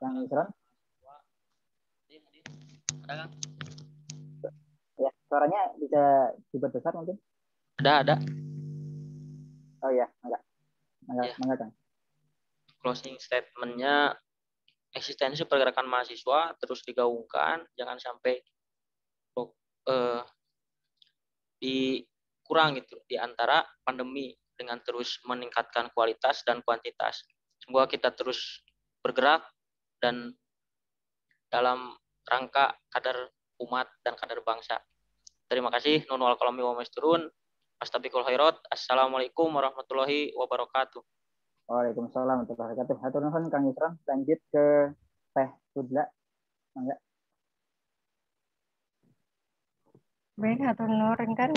Kang Yusron. Ada Kang? Ya, suaranya bisa diperbesar mungkin? Ada. Oh ya, mangga Kang. Closing statement-nya, eksistensi pergerakan mahasiswa terus digaungkan, jangan sampai dikurang gitu di antara pandemi dengan terus meningkatkan kualitas dan kuantitas. Semoga kita terus bergerak dan dalam rangka kader umat dan kader bangsa. Terima kasih. Nun wal qalami wa masturun. Astabiqul khairat. Assalamualaikum warahmatullahi wabarakatuh. Waalaikumsalam warahmatullahi wabarakatuh. Hatur nuhun Kang Yusron. Lanjut ke Teh Fudla. Mangga. Baik, hatur nuhun kan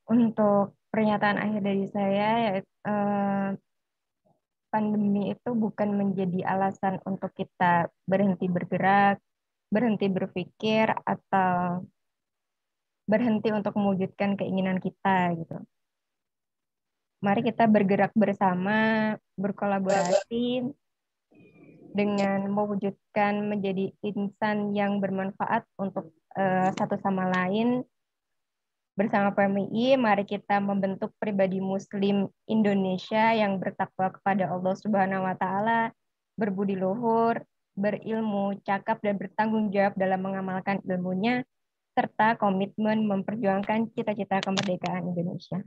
untuk pernyataan akhir dari saya yaitu pandemi itu bukan menjadi alasan untuk kita berhenti bergerak, berhenti berpikir, atau berhenti untuk mewujudkan keinginan kita gitu. Mari kita bergerak bersama, berkolaborasi dengan mewujudkan menjadi insan yang bermanfaat untuk satu sama lain. Bersama PMII, mari kita membentuk pribadi Muslim Indonesia yang bertakwa kepada Allah Subhanahu wa Ta'ala, berbudi luhur, berilmu, cakap, dan bertanggung jawab dalam mengamalkan ilmunya, serta komitmen memperjuangkan cita-cita kemerdekaan Indonesia.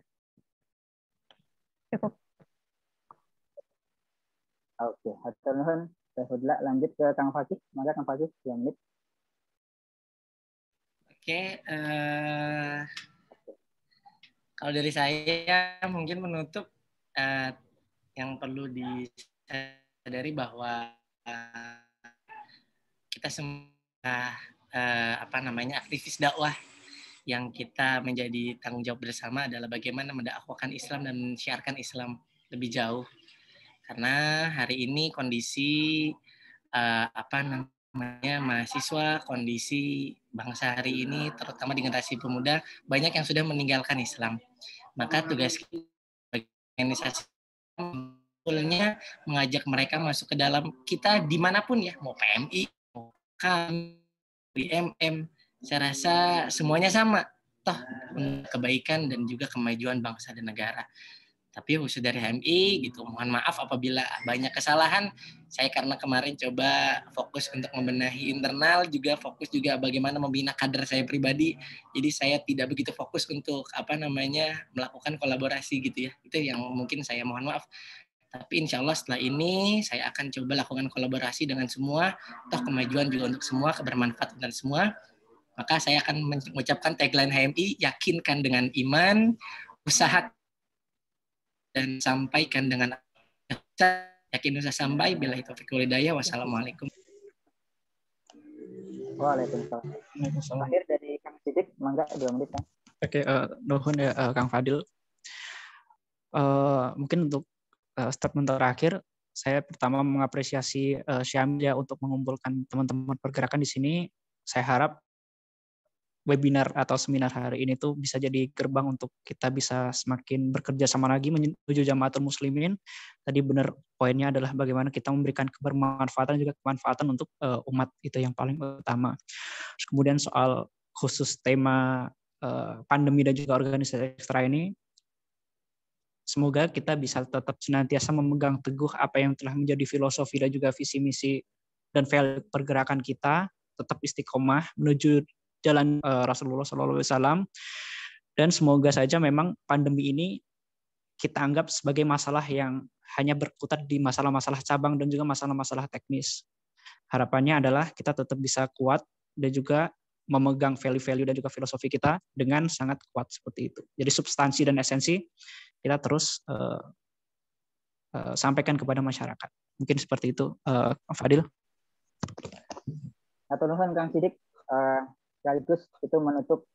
Cukup. Oke, hatur nuhun. Lanjut ke Kang Fakih. Maka Kang Fakih 2 menit. Oke, kalau dari saya mungkin menutup yang perlu disadari bahwa kita semua aktivis dakwah yang kita menjadi tanggung jawab bersama adalah bagaimana mendakwakan Islam dan mensiarkan Islam lebih jauh. Karena hari ini kondisi mahasiswa, kondisi bangsa hari ini, terutama di generasi pemuda, banyak yang sudah meninggalkan Islam. Maka tugas organisasi sebetulnya mengajak mereka masuk ke dalam kita dimanapun ya, mau PMI, mau kami, BMM, saya rasa semuanya sama, toh untuk kebaikan dan juga kemajuan bangsa dan negara. Tapi khusus dari HMI gitu, mohon maaf apabila banyak kesalahan. Saya karena kemarin coba fokus untuk membenahi internal, juga fokus juga bagaimana membina kader saya pribadi. Jadi saya tidak begitu fokus untuk melakukan kolaborasi gitu ya. Itu yang mungkin saya mohon maaf. Tapi insya Allah setelah ini saya akan coba lakukan kolaborasi dengan semua. Toh kemajuan juga untuk semua, kebermanfaatan untuk semua. Maka saya akan mengucapkan tagline HMI, yakinkan dengan iman, usaha dan sampaikan dengan yakin usah sampai. Bila itu fikul hidayah. Wassalamualaikum. Waalaikumsalam. Akhir dari Kang Sidik, mangga 2 menit Kang. Oke, nuhun ya Kang Fadil. Mungkin untuk statement terakhir, saya pertama mengapresiasi Syamil ya untuk mengumpulkan teman-teman pergerakan di sini. Saya harap webinar atau seminar hari ini tuh bisa jadi gerbang untuk kita bisa semakin bekerja sama lagi menuju Jamaatul Muslimin. Tadi benar poinnya adalah bagaimana kita memberikan kebermanfaatan juga kemanfaatan untuk umat, itu yang paling utama. Terus kemudian soal khusus tema pandemi dan juga organisasi ekstra ini, semoga kita bisa tetap senantiasa memegang teguh apa yang telah menjadi filosofi dan juga visi misi dan value pergerakan kita, tetap istiqomah menuju jalan Rasulullah SAW, dan semoga saja memang pandemi ini kita anggap sebagai masalah yang hanya berkutat di masalah-masalah cabang dan juga masalah-masalah teknis. Harapannya adalah kita tetap bisa kuat dan juga memegang value-value dan juga filosofi kita dengan sangat kuat seperti itu. Jadi substansi dan esensi kita terus sampaikan kepada masyarakat. Mungkin seperti itu, Fadil. Atau nuhun Kang Sidik, sekaligus itu menutup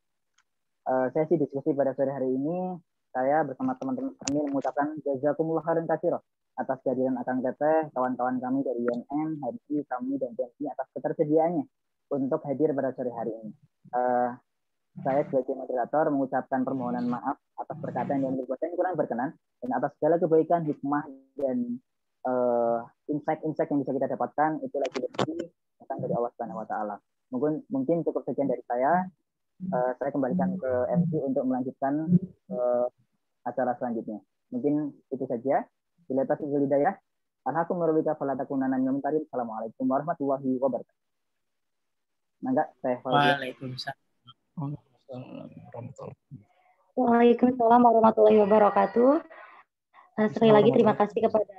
sesi diskusi pada sore hari ini. Saya bersama teman-teman kami mengucapkan jazakumullah khairan katsira atas kehadiran Akang Teteh, kawan-kawan kami dari UNM, HMI, kami dan BMI atas ketersediaannya untuk hadir pada sore hari ini. Saya sebagai moderator mengucapkan permohonan maaf atas perkataan dan perbuatan yang kurang berkenan, dan atas segala kebaikan, hikmah dan insight-insight yang bisa kita dapatkan itu lagi datang dari Allah Subhanahu wa taala. Mungkin cukup sekian dari saya. Saya kembalikan ke MC untuk melanjutkan acara selanjutnya. Mungkin itu saja. Bila taufiq hidayah, alhaqum rabbika fala takunanna minal mumtarin. Assalamualaikum warahmatullahi wabarakatuh. Mangga teh. Waalaikumsalam warahmatullahi wabarakatuh. Sekali lagi terima kasih kepada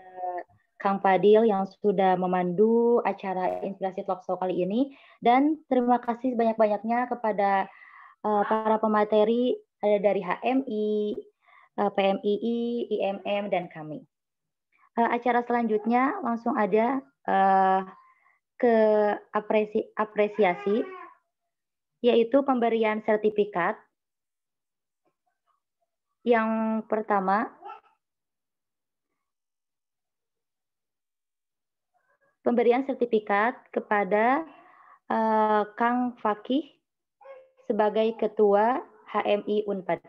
Kang Fadil yang sudah memandu acara Inspirasi Talkshow kali ini, dan terima kasih banyak-banyaknya kepada para pemateri ada dari HMI, PMII, IMM, dan kami. Acara selanjutnya langsung ada ke apresiasi, yaitu pemberian sertifikat. Yang pertama, pemberian sertifikat kepada Kang Fakih sebagai Ketua HMI Unpad.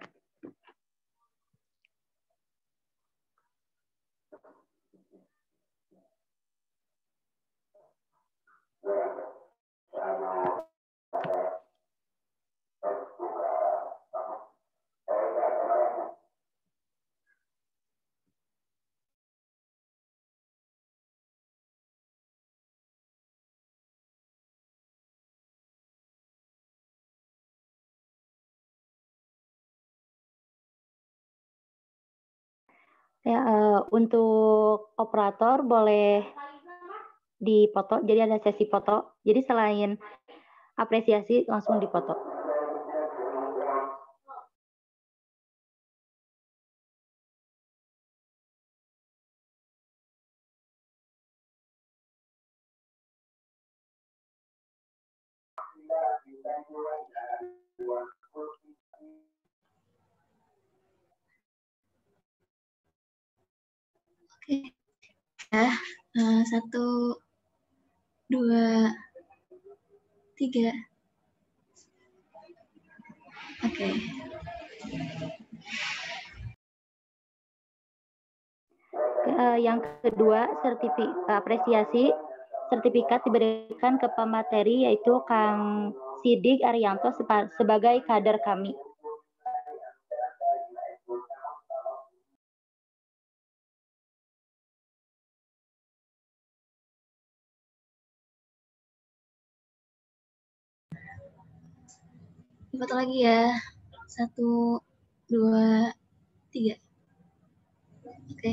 Ya, untuk operator boleh dipoto, jadi ada sesi foto. Jadi selain apresiasi langsung dipoto. Oke, ya. 1, 2, 3. Oke. Yang kedua, apresiasi sertifikat diberikan ke pemateri yaitu Kang Sidik Arianto sebagai kader kami. Foto lagi ya. 1, 2, 3. Oke.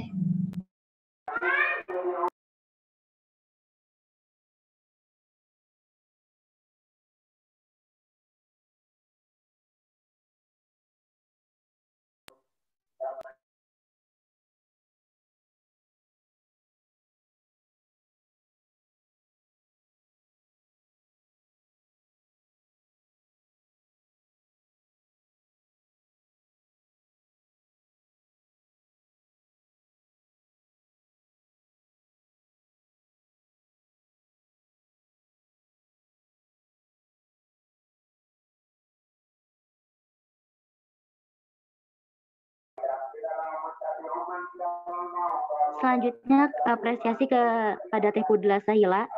Selanjutnya apresiasi kepada Teh Kudla Sahila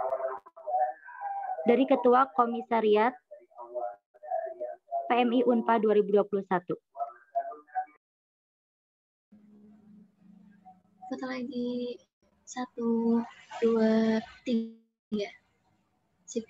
dari Ketua Komisariat PMI Unpad 2021. Foto lagi. 1, 2, 3. Sip.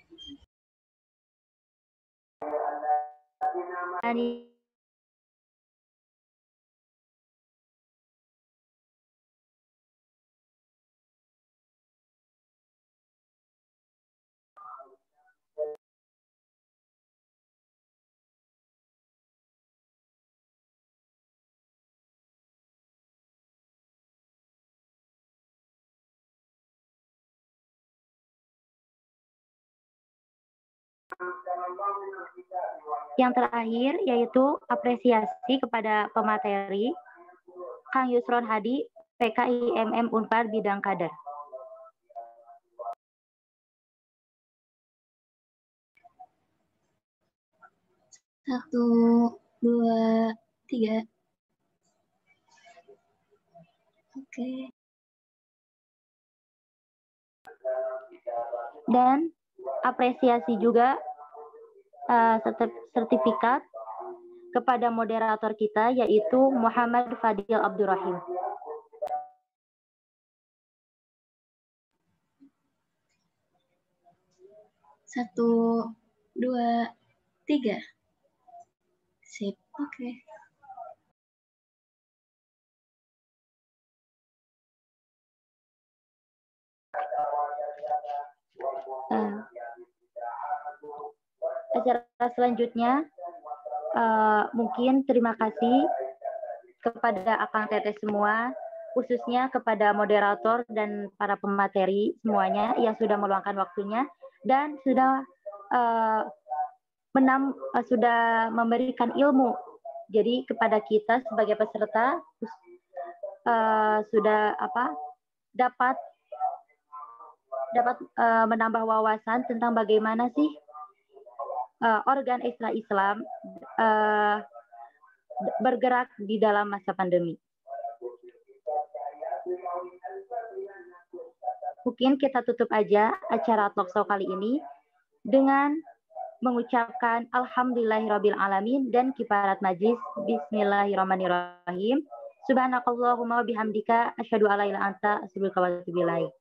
Yang terakhir yaitu apresiasi kepada pemateri Kang Yusron Hadi, PKIMM Unpad bidang kader. Satu, 2, 3. Oke. Dan apresiasi juga sertifikat kepada moderator kita yaitu Muhammad Fadil Abdurrahim. Satu, 2, 3. Sip. Oke. Acara selanjutnya mungkin terima kasih kepada Akang Teteh semua, khususnya kepada moderator dan para pemateri semuanya yang sudah meluangkan waktunya dan sudah memberikan ilmu. Jadi kepada kita sebagai peserta sudah dapat menambah wawasan tentang bagaimana sih organ ekstra Islam bergerak di dalam masa pandemi. Mungkin kita tutup aja acara talkshow kali ini dengan mengucapkan Alhamdulillahirabbil alamin dan kifarat majlis Bismillahirrahmanirrahim. Subhanakallahumma bihamdika asyhadu alla ilaha illa anta astaghfiruka wa atubu ilaik.